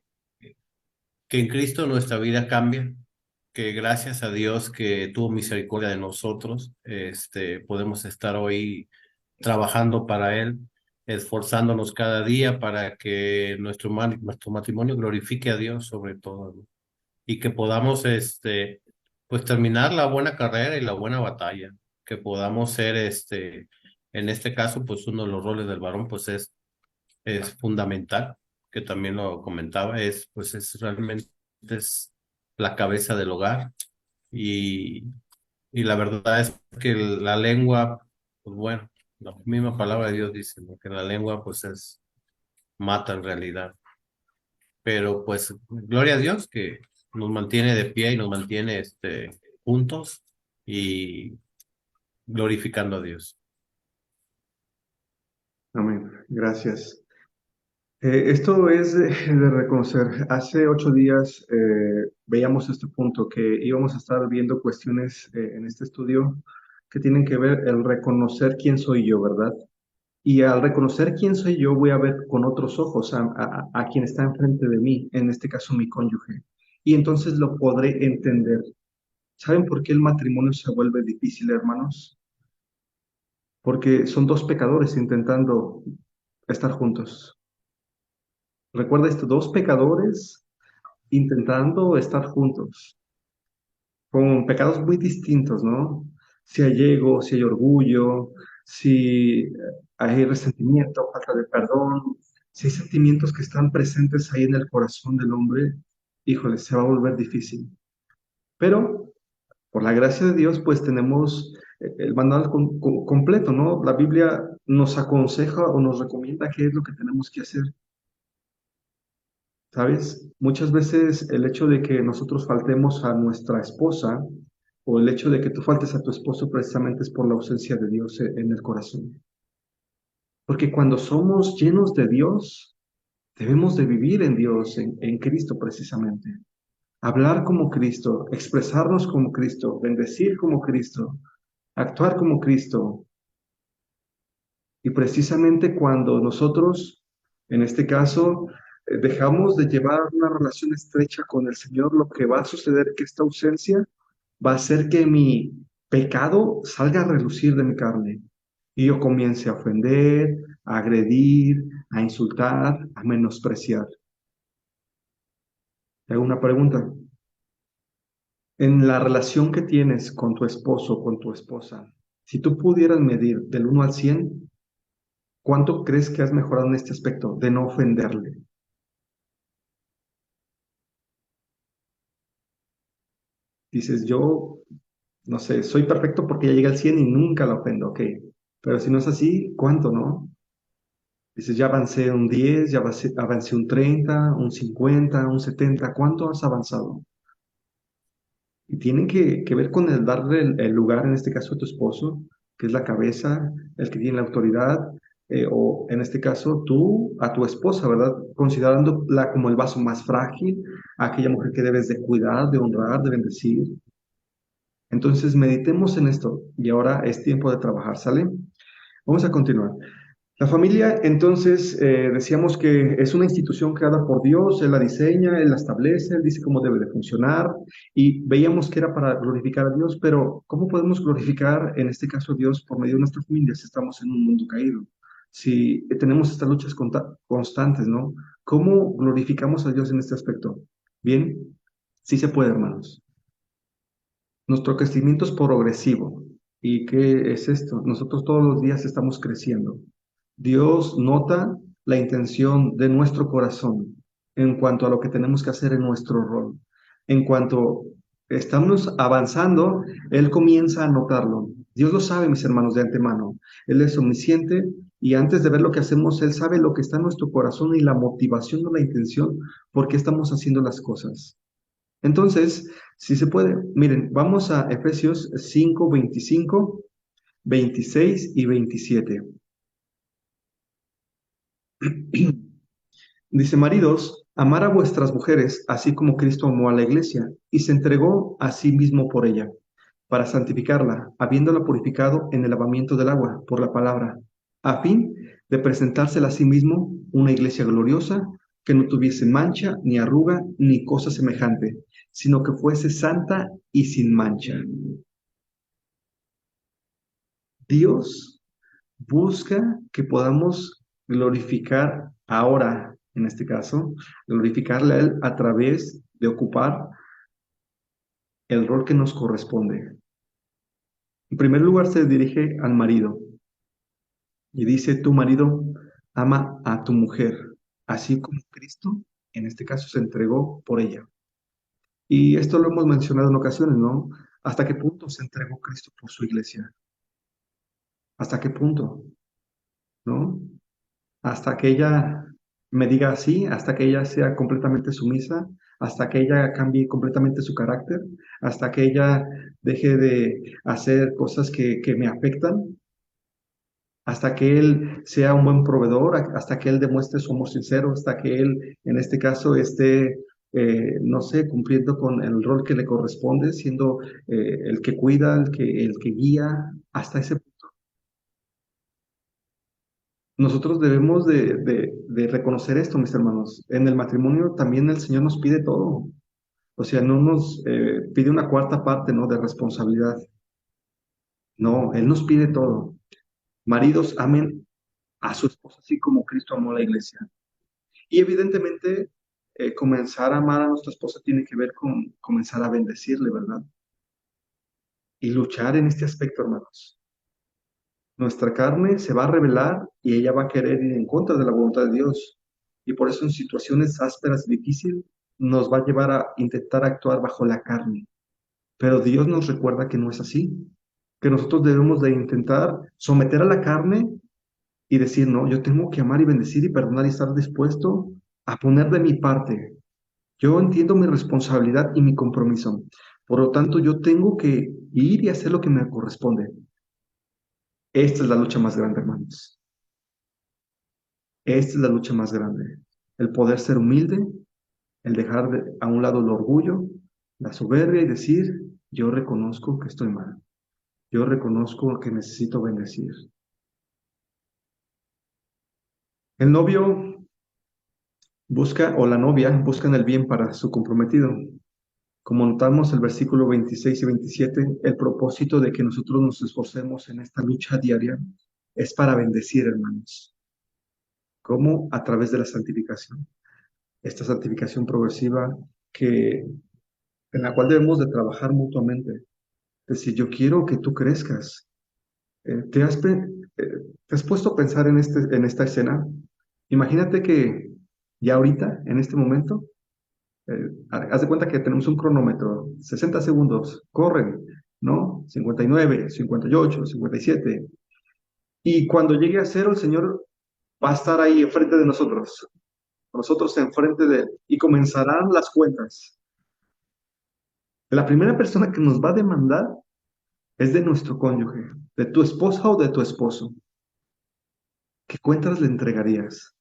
en Cristo nuestra vida cambia, que gracias a Dios que tuvo misericordia de nosotros, podemos estar hoy trabajando para Él, esforzándonos cada día para que nuestro matrimonio glorifique a Dios sobre todo, ¿no? Y que podamos, pues terminar la buena carrera y la buena batalla, que podamos ser, en este caso, pues uno de los roles del varón, pues es fundamental, que también lo comentaba, pues es realmente es la cabeza del hogar y, y la verdad es que la lengua, pues bueno, la misma palabra de Dios dice, ¿no? Que la lengua pues mata en realidad, pero pues gloria a Dios que nos mantiene de pie y nos mantiene juntos y glorificando a Dios. Amén. Gracias. Esto es de reconocer. Hace 8 días veíamos este punto, que íbamos a estar viendo cuestiones en este estudio que tienen que ver el reconocer quién soy yo, ¿verdad? Y al reconocer quién soy yo, voy a ver con otros ojos a quien está enfrente de mí, en este caso mi cónyuge. Y entonces lo podré entender. ¿Saben por qué el matrimonio se vuelve difícil, hermanos? Porque son dos pecadores intentando estar juntos. Recuerda esto, dos pecadores intentando estar juntos, con pecados muy distintos, ¿no? Si hay ego, si hay orgullo, si hay resentimiento, falta de perdón, si hay sentimientos que están presentes ahí en el corazón del hombre, híjole, se va a volver difícil. Pero por la gracia de Dios, pues tenemos el manual completo, ¿no? La Biblia nos aconseja o nos recomienda qué es lo que tenemos que hacer. ¿Sabes? Muchas veces el hecho de que nosotros faltemos a nuestra esposa o el hecho de que tú faltes a tu esposo precisamente es por la ausencia de Dios en el corazón. Porque cuando somos llenos de Dios, debemos de vivir en Dios, en Cristo precisamente. Hablar como Cristo, expresarnos como Cristo, bendecir como Cristo, actuar como Cristo. Y precisamente cuando nosotros, en este caso, dejamos de llevar una relación estrecha con el Señor, lo que va a suceder es que esta ausencia va a hacer que mi pecado salga a relucir de mi carne y yo comience a ofender, a agredir, a insultar, a menospreciar. Te hago una pregunta. En la relación que tienes con tu esposo, con tu esposa, si tú pudieras medir del 1 al 100, ¿cuánto crees que has mejorado en este aspecto de no ofenderle? Dices, yo, no sé, soy perfecto porque ya llegué al 100 y nunca la ofendo, ok. Pero si no es así, ¿cuánto, no? Dices, ya avancé un 10, ya avancé un 30, un 50, un 70, ¿cuánto has avanzado? Y tienen que ver con el darle el lugar, en este caso a tu esposo, que es la cabeza, el que tiene la autoridad, o en este caso tú a tu esposa, ¿verdad? Considerándola como el vaso más frágil, aquella mujer que debes de cuidar, de honrar, de bendecir. Entonces meditemos en esto y ahora es tiempo de trabajar, ¿sale? Vamos a continuar. La familia, entonces, decíamos que es una institución creada por Dios, Él la diseña, Él la establece, Él dice cómo debe de funcionar, y veíamos que era para glorificar a Dios, pero ¿cómo podemos glorificar, en este caso, a Dios por medio de nuestra familia si estamos en un mundo caído? Si tenemos estas luchas constantes, ¿no? ¿Cómo glorificamos a Dios en este aspecto? Bien, sí se puede, hermanos. Nuestro crecimiento es progresivo. ¿Y qué es esto? Nosotros todos los días estamos creciendo. Dios nota la intención de nuestro corazón en cuanto a lo que tenemos que hacer en nuestro rol, en cuanto estamos avanzando, Él comienza a notarlo. Dios lo sabe, mis hermanos, de antemano. Él es omnisciente y antes de ver lo que hacemos, Él sabe lo que está en nuestro corazón y la motivación o la intención por qué estamos haciendo las cosas. Entonces, si se puede, miren, vamos a Efesios 5, 25, 26 y 27. Dice, maridos, amar a vuestras mujeres, así como Cristo amó a la iglesia y se entregó a sí mismo por ella, para santificarla, habiéndola purificado en el lavamiento del agua por la palabra, a fin de presentársela a sí mismo una iglesia gloriosa, que no tuviese mancha, ni arruga, ni cosa semejante, sino que fuese santa y sin mancha. Dios busca que podamos glorificar ahora, en este caso, glorificarle a Él a través de ocupar el rol que nos corresponde. En primer lugar, se dirige al marido y dice, tu marido ama a tu mujer, así como Cristo, en este caso, se entregó por ella. Y esto lo hemos mencionado en ocasiones, ¿no? ¿Hasta qué punto se entregó Cristo por su iglesia? ¿Hasta qué punto? ¿No? Hasta que ella me diga así, hasta que ella sea completamente sumisa, hasta que ella cambie completamente su carácter, hasta que ella deje de hacer cosas que me afectan, hasta que él sea un buen proveedor, hasta que él demuestre su amor sincero, hasta que él, en este caso, esté, no sé, cumpliendo con el rol que le corresponde, siendo el que cuida, el que guía, hasta ese punto. Nosotros debemos de reconocer esto, mis hermanos. En el matrimonio también el Señor nos pide todo. O sea, no nos pide una cuarta parte, ¿no? De responsabilidad. No, Él nos pide todo. Maridos, amen a su esposa así como Cristo amó a la iglesia. Y evidentemente, comenzar a amar a nuestra esposa tiene que ver con comenzar a bendecirle, ¿verdad? Y luchar en este aspecto, hermanos. Nuestra carne se va a rebelar y ella va a querer ir en contra de la voluntad de Dios. Y por eso en situaciones ásperas y difíciles nos va a llevar a intentar actuar bajo la carne. Pero Dios nos recuerda que no es así, que nosotros debemos de intentar someter a la carne y decir, no, yo tengo que amar y bendecir y perdonar y estar dispuesto a poner de mi parte. Yo entiendo mi responsabilidad y mi compromiso. Por lo tanto, yo tengo que ir y hacer lo que me corresponde. Esta es la lucha más grande, hermanos. Esta es la lucha más grande. El poder ser humilde, el dejar a un lado el orgullo, la soberbia y decir, yo reconozco que estoy mal. Yo reconozco que necesito bendecir. El novio busca, o la novia, buscan el bien para su comprometido. Como notamos el versículo 26 y 27, el propósito de que nosotros nos esforcemos en esta lucha diaria es para bendecir, hermanos. ¿Cómo? A través de la santificación. Esta santificación progresiva en la cual debemos de trabajar mutuamente. Es decir, yo quiero que tú crezcas. ¿Te has puesto a pensar en esta escena? Imagínate que ya ahorita, en este momento, haz de cuenta que tenemos un cronómetro, 60 segundos, corren, ¿no? 59, 58, 57. Y cuando llegue a cero, el Señor va a estar ahí enfrente de nosotros enfrente de Él, y comenzarán las cuentas. La primera persona que nos va a demandar es de nuestro cónyuge, de tu esposa o de tu esposo. ¿Qué cuentas le entregarías?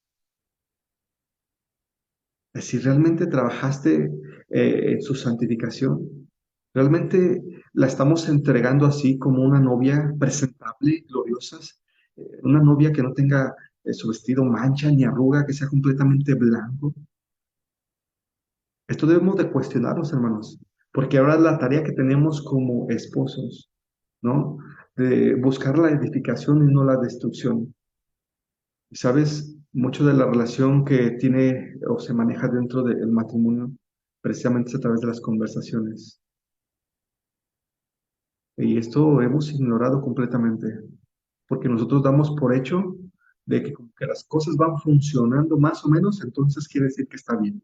Si realmente trabajaste en su santificación, realmente la estamos entregando así como una novia presentable, gloriosa, una novia que no tenga su vestido mancha ni arruga, que sea completamente blanco. Esto debemos de cuestionarnos, hermanos, porque ahora es la tarea que tenemos como esposos, ¿no? De buscar la edificación y no la destrucción. Y sabes, mucho de la relación que tiene o se maneja dentro del matrimonio, precisamente es a través de las conversaciones. Y esto hemos ignorado completamente, porque nosotros damos por hecho de que como que las cosas van funcionando más o menos, entonces quiere decir que está bien.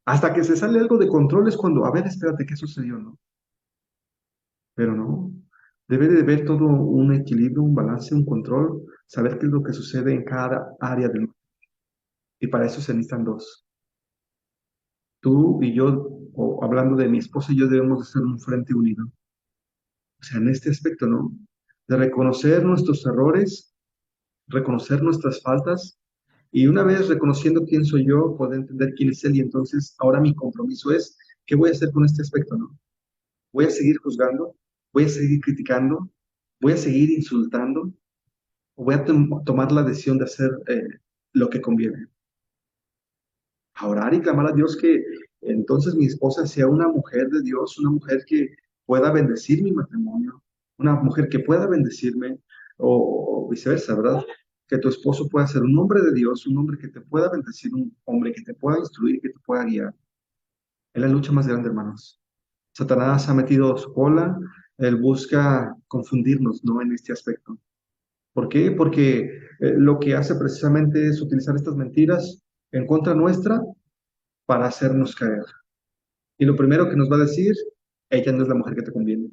Hasta que se sale algo de control es cuando, a ver, espérate, ¿qué sucedió, no? Pero no, debe de haber todo un equilibrio, un balance, un control, saber qué es lo que sucede en cada área del mundo. Y para eso se necesitan dos. Tú y yo, o hablando de mi esposa y yo, debemos de ser un frente unido. O sea, en este aspecto, ¿no? De reconocer nuestros errores, reconocer nuestras faltas, y una vez reconociendo quién soy yo, poder entender quién es él, y entonces ahora mi compromiso es, ¿qué voy a hacer con este aspecto, no? ¿Voy a seguir juzgando? ¿Voy a seguir criticando? ¿Voy a seguir insultando? ¿O voy a tomar la decisión de hacer lo que conviene? A orar y clamar a Dios que entonces mi esposa sea una mujer de Dios, una mujer que pueda bendecir mi matrimonio, una mujer que pueda bendecirme, o viceversa, ¿verdad? Que tu esposo pueda ser un hombre de Dios, un hombre que te pueda bendecir, un hombre que te pueda instruir, que te pueda guiar. Es la lucha más grande, hermanos. Satanás ha metido su cola, él busca confundirnos, ¿no? En este aspecto. ¿Por qué? Porque lo que hace precisamente es utilizar estas mentiras en contra nuestra para hacernos caer. Y lo primero que nos va a decir, ella no es la mujer que te conviene.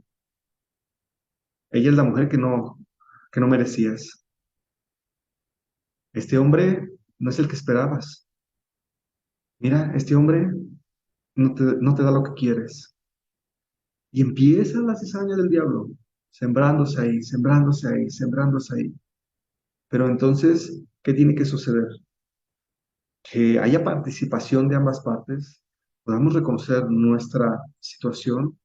Ella es la mujer que no merecías. Este hombre no es el que esperabas. Mira, este hombre no te da lo que quieres. Y empieza la cizaña del diablo, sembrándose ahí, sembrándose ahí, sembrándose ahí. Pero entonces, ¿qué tiene que suceder? Que haya participación de ambas partes, podamos reconocer nuestra situación,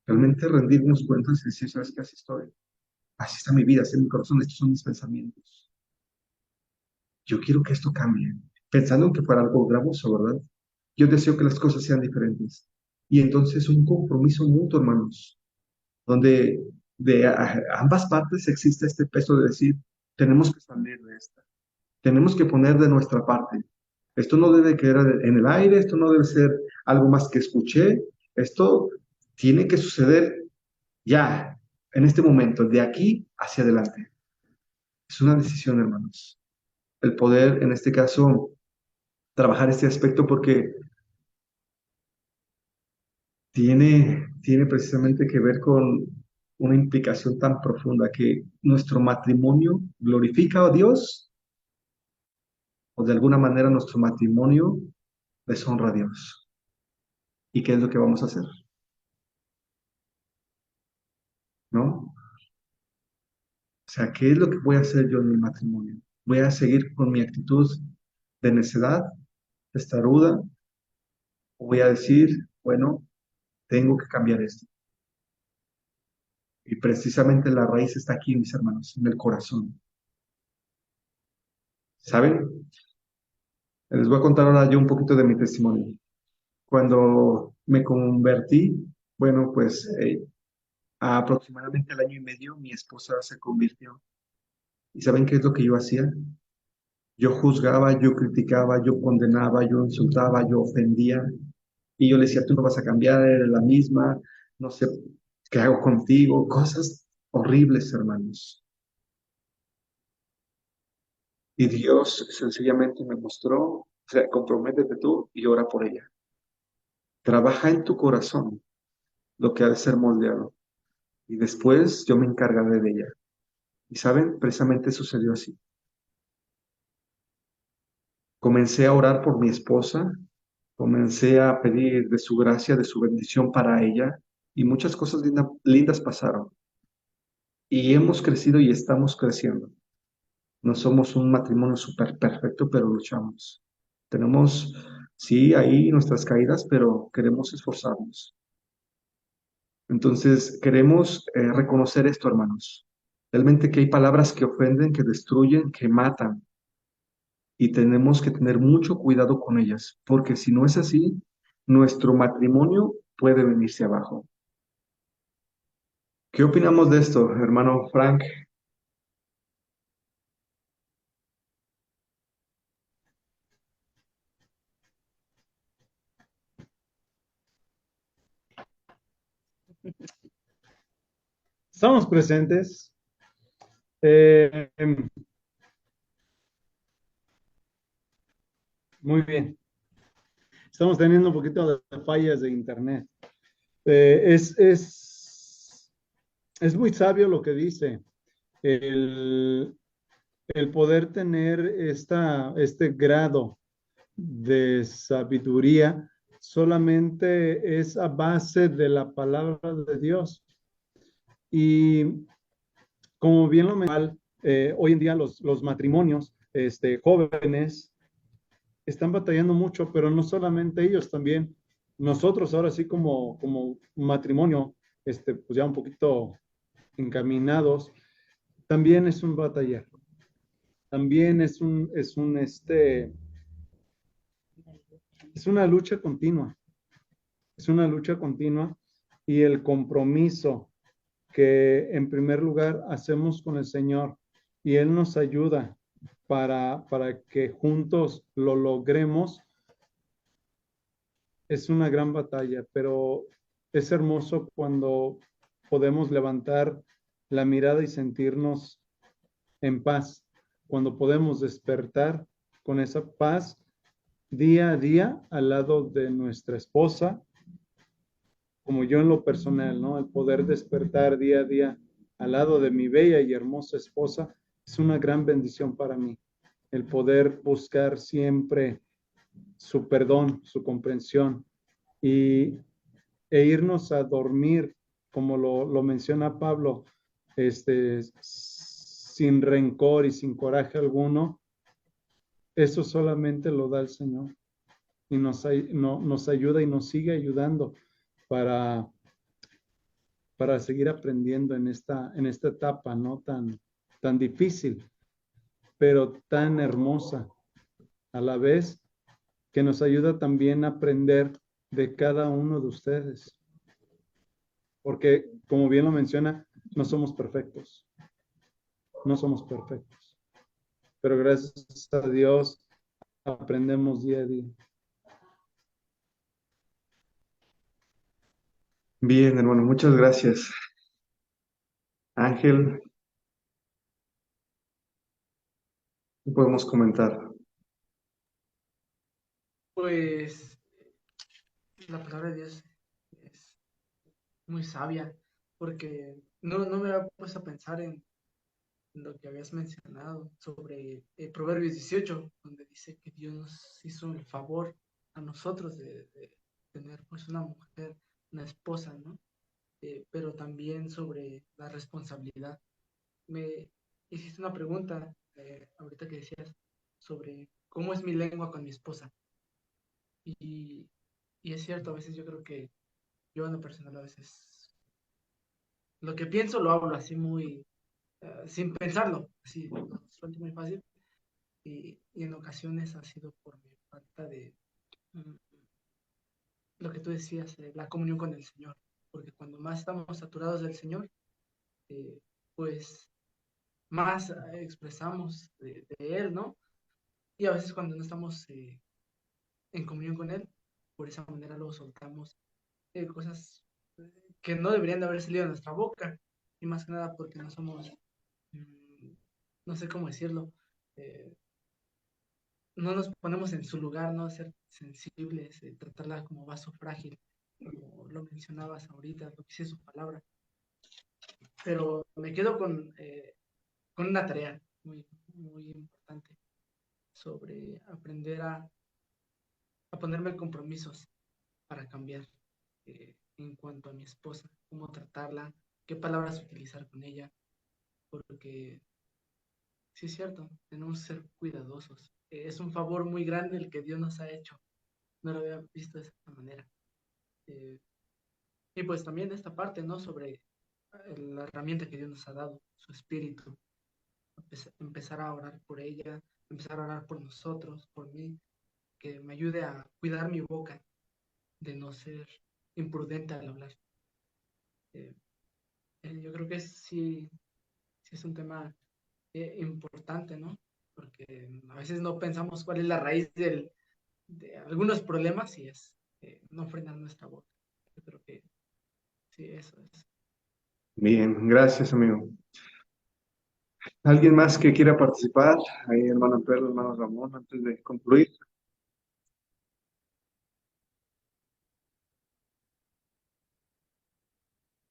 realmente rendirnos cuentas y decir, ¿sabes qué? Así estoy. Así está mi vida, así es mi corazón, estos son mis pensamientos. Yo quiero que esto cambie, pensando en que fuera algo gravoso, ¿verdad? Yo deseo que las cosas sean diferentes. Y entonces un compromiso mutuo, hermanos, donde de ambas partes existe este peso de decir, tenemos que salir de esta, tenemos que poner de nuestra parte. Esto no debe quedar en el aire, esto no debe ser algo más que escuché, esto tiene que suceder ya, en este momento, de aquí hacia adelante. Es una decisión, hermanos. El poder, en este caso, trabajar este aspecto porque tiene precisamente que ver con una implicación tan profunda que nuestro matrimonio glorifica a Dios o de alguna manera nuestro matrimonio deshonra a Dios. ¿Y qué es lo que vamos a hacer? ¿No? O sea, ¿qué es lo que voy a hacer yo en mi matrimonio? ¿Voy a seguir con mi actitud de necedad, testaruda, o voy a decir, bueno, tengo que cambiar esto? Y precisamente la raíz está aquí, mis hermanos, en el corazón. ¿Saben? Les voy a contar ahora yo un poquito de mi testimonio. Cuando me convertí, bueno, pues aproximadamente al año y medio mi esposa se convirtió. ¿Y saben qué es lo que yo hacía? Yo juzgaba, yo criticaba, yo condenaba, yo insultaba, yo ofendía. Y yo le decía, tú no vas a cambiar, eres la misma, no sé qué hago contigo, cosas horribles, hermanos. Y Dios sencillamente me mostró, o sea, comprométete tú y ora por ella. Trabaja en tu corazón lo que ha de ser moldeado. Y después yo me encargaré de ella. Y saben, precisamente sucedió así. Comencé a orar por mi esposa, comencé a pedir de su gracia, de su bendición para ella, y muchas cosas lindas pasaron. Y hemos crecido y estamos creciendo. No somos un matrimonio súper perfecto, pero luchamos. Tenemos, sí, ahí nuestras caídas, pero queremos esforzarnos. Entonces, queremos reconocer esto, hermanos. Realmente que hay palabras que ofenden, que destruyen, que matan, y tenemos que tener mucho cuidado con ellas, porque si no es así, nuestro matrimonio puede venirse abajo. ¿Qué opinamos de esto, hermano Frank? Estamos presentes. Eh, muy bien. Estamos teniendo un poquito de fallas de internet. Es muy sabio lo que dice. El, el poder tener este grado de sabiduría solamente es a base de la palabra de Dios. Y como bien lo mencioné, hoy en día los matrimonios jóvenes están batallando mucho, pero no solamente ellos, también nosotros ahora sí como matrimonio, pues ya un poquito encaminados, también es un batallar, también es una lucha continua, es una lucha continua y el compromiso que en primer lugar hacemos con el Señor y Él nos ayuda para que juntos lo logremos, es una gran batalla, pero es hermoso cuando podemos levantar la mirada y sentirnos en paz, cuando podemos despertar con esa paz día a día al lado de nuestra esposa, como yo en lo personal, ¿no? El poder despertar día a día al lado de mi bella y hermosa esposa es una gran bendición para mí. El poder buscar siempre su perdón, su comprensión y, e irnos a dormir, como lo menciona Pablo, sin rencor y sin coraje alguno, eso solamente lo da el Señor y nos ayuda y nos sigue ayudando para, para seguir aprendiendo en esta etapa, ¿no? Tan difícil, pero tan hermosa a la vez, que nos ayuda también a aprender de cada uno de ustedes. Porque, como bien lo menciona, no somos perfectos. No somos perfectos. Pero gracias a Dios aprendemos día a día. Bien, hermano, muchas gracias. Ángel, ¿qué podemos comentar? Pues la palabra de Dios es muy sabia, porque no me había puesto a pensar en lo que habías mencionado sobre Proverbios 18, donde dice que Dios nos hizo el favor a nosotros de tener pues una mujer, una esposa, ¿no? Pero también sobre la responsabilidad. Me hiciste una pregunta ahorita que decías sobre cómo es mi lengua con mi esposa. Y, y es cierto, a veces yo creo que yo en lo personal a veces lo que pienso lo hablo así muy, sin pensarlo, así, lo suelto muy fácil. Y en ocasiones ha sido por mi falta de mm, lo que tú decías, la comunión con el Señor. Porque cuando más estamos saturados del Señor, pues más expresamos de Él, ¿no? Y a veces cuando no estamos en comunión con Él, por esa manera lo soltamos cosas que no deberían de haber salido de nuestra boca. Y más que nada porque no somos, mm, no sé cómo decirlo, eh, no nos ponemos en su lugar, no ser sensibles, tratarla como vaso frágil, como lo mencionabas ahorita, lo que dice su palabra. Pero me quedo con una tarea muy importante sobre aprender a ponerme compromisos para cambiar en cuanto a mi esposa, cómo tratarla, qué palabras utilizar con ella, porque sí es cierto, tenemos que ser cuidadosos. Es un favor muy grande el que Dios nos ha hecho. No lo había visto de esa manera. Eh, y pues también esta parte, ¿no? Sobre la herramienta que Dios nos ha dado, su espíritu. Empezar a orar por ella, empezar a orar por nosotros, por mí, que me ayude a cuidar mi boca, de no ser imprudente al hablar. Eh, yo creo que sí es un tema importante, ¿no? Porque a veces no pensamos cuál es la raíz de algunos problemas y es no frenar nuestra boca. Yo creo que sí, eso es. Bien, gracias, amigo. ¿Alguien más que quiera participar? Ahí, hermano Pedro, hermano Ramón, antes de concluir.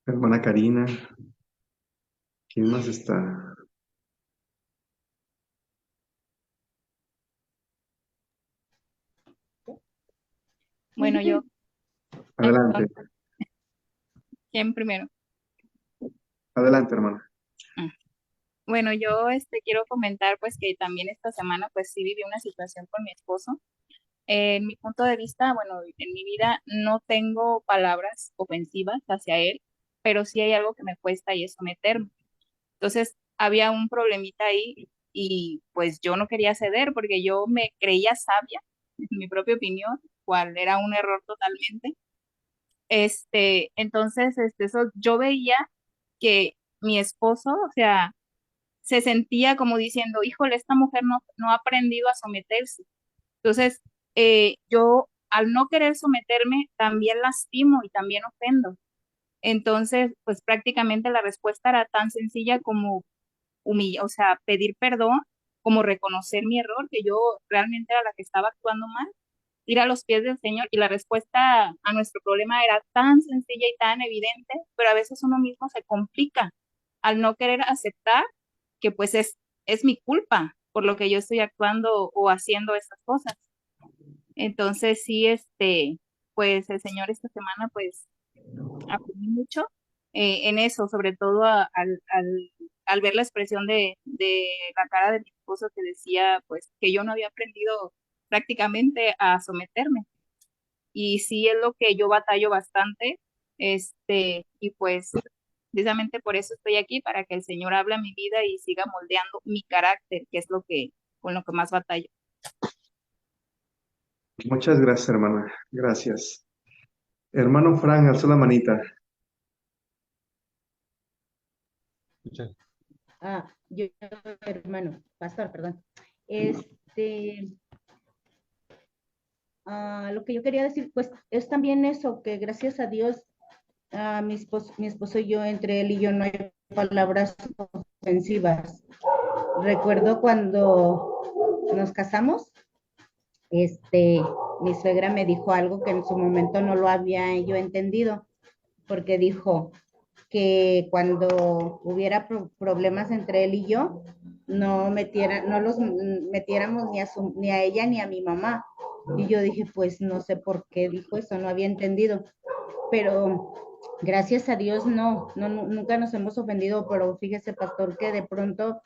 Hermana Karina, ¿quién más está? Bueno, yo, Adelante, perdón, ¿quién primero? adelante, hermana. Mm. Bueno, yo quiero comentar pues que también esta semana pues sí viví una situación con mi esposo. En mi punto de vista, bueno, en mi vida no tengo palabras ofensivas hacia él, pero sí hay algo que me cuesta y es someterme. Entonces, había un problemita ahí y pues yo no quería ceder porque yo me creía sabia, en mi propia opinión, cual era un error totalmente. Entonces, eso, yo veía que mi esposo, o sea, se sentía como diciendo, híjole, esta mujer no ha aprendido a someterse. Entonces, yo al no querer someterme, también lastimo y también ofendo. Entonces, pues prácticamente la respuesta era tan sencilla como o sea, pedir perdón, como reconocer mi error, que yo realmente era la que estaba actuando mal, ir a los pies del Señor. Y la respuesta a nuestro problema era tan sencilla y tan evidente, pero a veces uno mismo se complica al no querer aceptar que pues es mi culpa por lo que yo estoy actuando o haciendo estas cosas. Entonces sí, pues el Señor esta semana pues aprendí mucho en eso, sobre todo al ver la expresión de la cara de mi esposo que decía pues que yo no había aprendido prácticamente a someterme. Y sí es lo que yo batallo bastante, y pues precisamente por eso estoy aquí, para que el Señor hable a mi vida y siga moldeando mi carácter, que es con lo que más batallo. Muchas gracias, hermana. Gracias. Hermano Fran, alzó la manita. Yo, hermano, pastor, perdón. Este, lo que yo quería decir, pues, es también eso, que gracias a Dios, mi esposo y yo, entre él y yo, no hay palabras ofensivas. Recuerdo cuando nos casamos, mi suegra me dijo algo que en su momento no lo había yo entendido, porque dijo que cuando hubiera problemas entre él y yo, no los metiéramos ni a ella ni a mi mamá. Y yo dije, pues no sé por qué dijo eso, no había entendido. Pero gracias a Dios nunca nos hemos ofendido, pero fíjese, pastor, que de pronto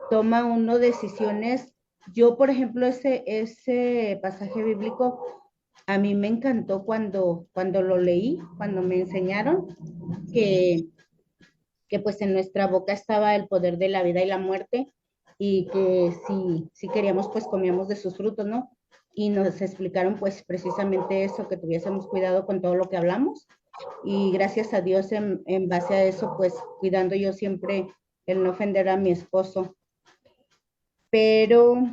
toma uno decisiones. Yo, por ejemplo, ese pasaje bíblico, a mí me encantó cuando lo leí, cuando me enseñaron que, que pues en nuestra boca estaba el poder de la vida y la muerte, y que si queríamos, pues comíamos de sus frutos, ¿no? Y nos explicaron pues precisamente eso, que tuviésemos cuidado con todo lo que hablamos, y gracias a Dios en base a eso, pues cuidando yo siempre el no ofender a mi esposo. Pero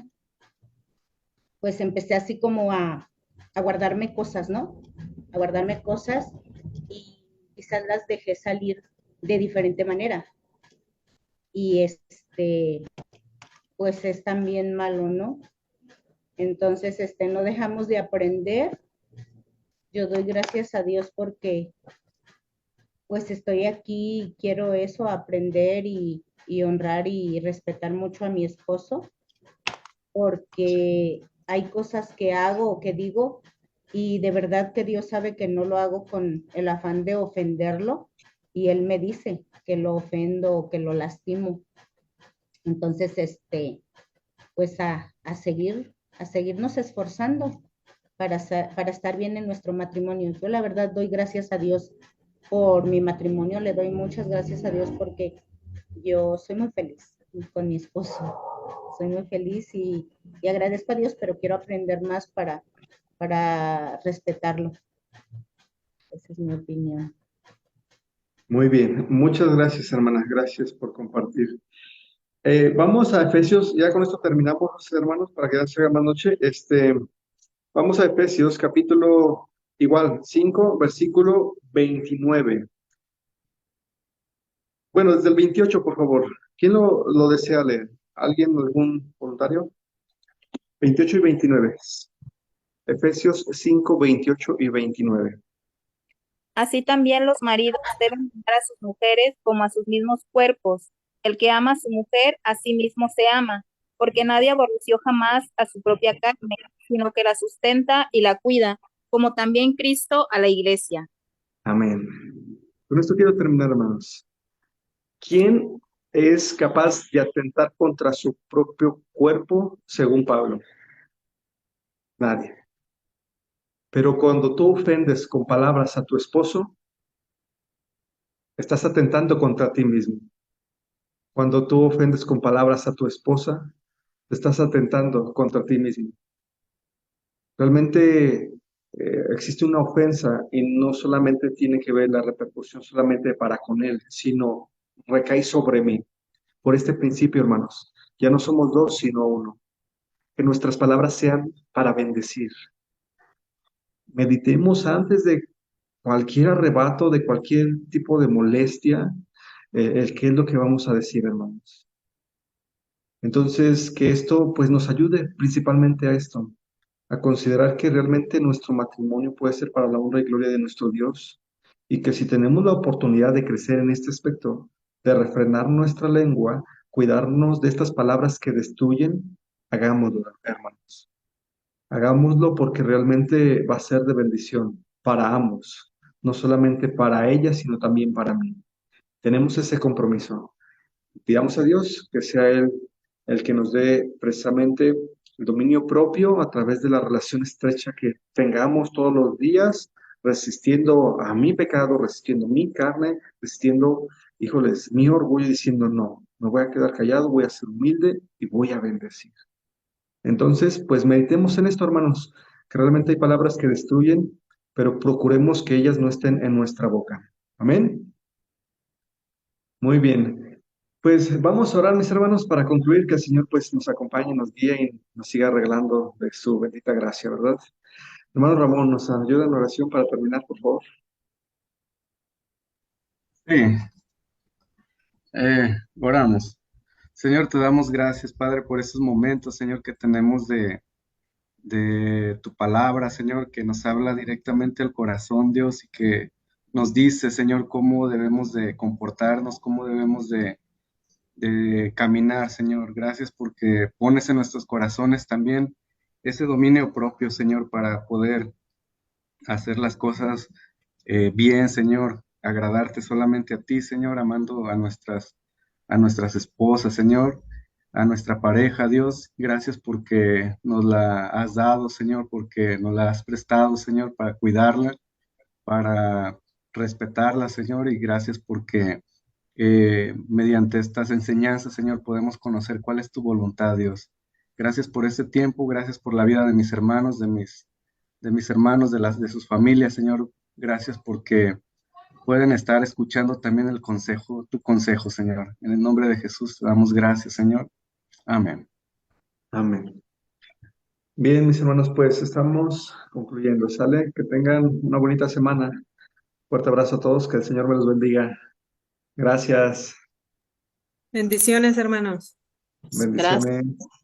pues empecé así como a guardarme cosas, ¿no? A guardarme cosas, y quizás las dejé salir de diferente manera. Y pues es también malo, ¿no? Entonces, no dejamos de aprender. Yo doy gracias a Dios porque pues estoy aquí y quiero eso, aprender y honrar y respetar mucho a mi esposo, porque hay cosas que hago o que digo, y de verdad que Dios sabe que no lo hago con el afán de ofenderlo, y Él me dice que lo ofendo o que lo lastimo. Entonces, pues a seguirnos esforzando para estar bien en nuestro matrimonio. Yo la verdad doy gracias a Dios por mi matrimonio, le doy muchas gracias a Dios porque yo soy muy feliz con mi esposo, soy muy feliz y agradezco a Dios, pero quiero aprender más para respetarlo. Esa es mi opinión. Muy bien. Muchas gracias, hermana. Gracias por compartir. Vamos a Efesios. Ya con esto terminamos, hermanos, para que ya se haga más noche. Vamos a Efesios, capítulo igual, 5, versículo 29. Bueno, desde el 28, por favor. ¿Quién lo desea leer? ¿Alguien, algún voluntario? 28 y 29. Efesios 5, 28 y 29. Así también los maridos deben amar a sus mujeres como a sus mismos cuerpos. El que ama a su mujer, a sí mismo se ama, porque nadie aborreció jamás a su propia carne, sino que la sustenta y la cuida, como también Cristo a la iglesia. Amén. Con esto quiero terminar, hermanos. ¿Quién es capaz de atentar contra su propio cuerpo, según Pablo? Nadie. Pero cuando tú ofendes con palabras a tu esposo, estás atentando contra ti mismo. Cuando tú ofendes con palabras a tu esposa, estás atentando contra ti mismo. Realmente existe una ofensa y no solamente tiene que ver la repercusión solamente para con él, sino recae sobre mí. Por este principio, hermanos, ya no somos dos, sino uno. Que nuestras palabras sean para bendecir. Meditemos antes de cualquier arrebato, de cualquier tipo de molestia, el qué es lo que vamos a decir, hermanos. Entonces, que esto pues nos ayude principalmente a esto, a considerar que realmente nuestro matrimonio puede ser para la honra y gloria de nuestro Dios y que si tenemos la oportunidad de crecer en este aspecto, de refrenar nuestra lengua, cuidarnos de estas palabras que destruyen, hagámoslo, hermanos. Hagámoslo porque realmente va a ser de bendición para ambos, no solamente para ella, sino también para mí. Tenemos ese compromiso. Pidamos a Dios que sea Él el que nos dé precisamente el dominio propio a través de la relación estrecha que tengamos todos los días, resistiendo a mi pecado, resistiendo mi carne, resistiendo, híjoles, mi orgullo, diciendo no, no voy a quedar callado, voy a ser humilde y voy a bendecir. Entonces, pues meditemos en esto, hermanos, que realmente hay palabras que destruyen, pero procuremos que ellas no estén en nuestra boca. Amén. Muy bien. Pues vamos a orar, mis hermanos, para concluir, que el Señor pues nos acompañe, nos guíe y nos siga regalando de su bendita gracia, ¿verdad? Hermano Ramón, ¿nos ayuda en oración para terminar, por favor? Sí, oramos. Señor, te damos gracias, Padre, por estos momentos, Señor, que tenemos de tu palabra, Señor, que nos habla directamente al corazón, Dios, y que nos dice, Señor, cómo debemos de comportarnos, cómo debemos de caminar, Señor. Gracias porque pones en nuestros corazones también ese dominio propio, Señor, para poder hacer las cosas bien, Señor, agradarte solamente a ti, Señor, amando a nuestras esposas, Señor, a nuestra pareja, Dios. Gracias porque nos la has dado, Señor, porque nos la has prestado, Señor, para cuidarla, para respetarla, Señor, y gracias porque mediante estas enseñanzas, Señor, podemos conocer cuál es tu voluntad, Dios. Gracias por este tiempo, gracias por la vida de mis hermanos, de mis hermanos, de sus familias, Señor. Gracias porque pueden estar escuchando también el consejo, tu consejo, Señor. En el nombre de Jesús te damos gracias, Señor. Amén. Amén. Bien, mis hermanos, pues estamos concluyendo. ¿Sale? Que tengan una bonita semana. Fuerte abrazo a todos, que el Señor me los bendiga. Gracias. Bendiciones, hermanos. Gracias. Bendiciones.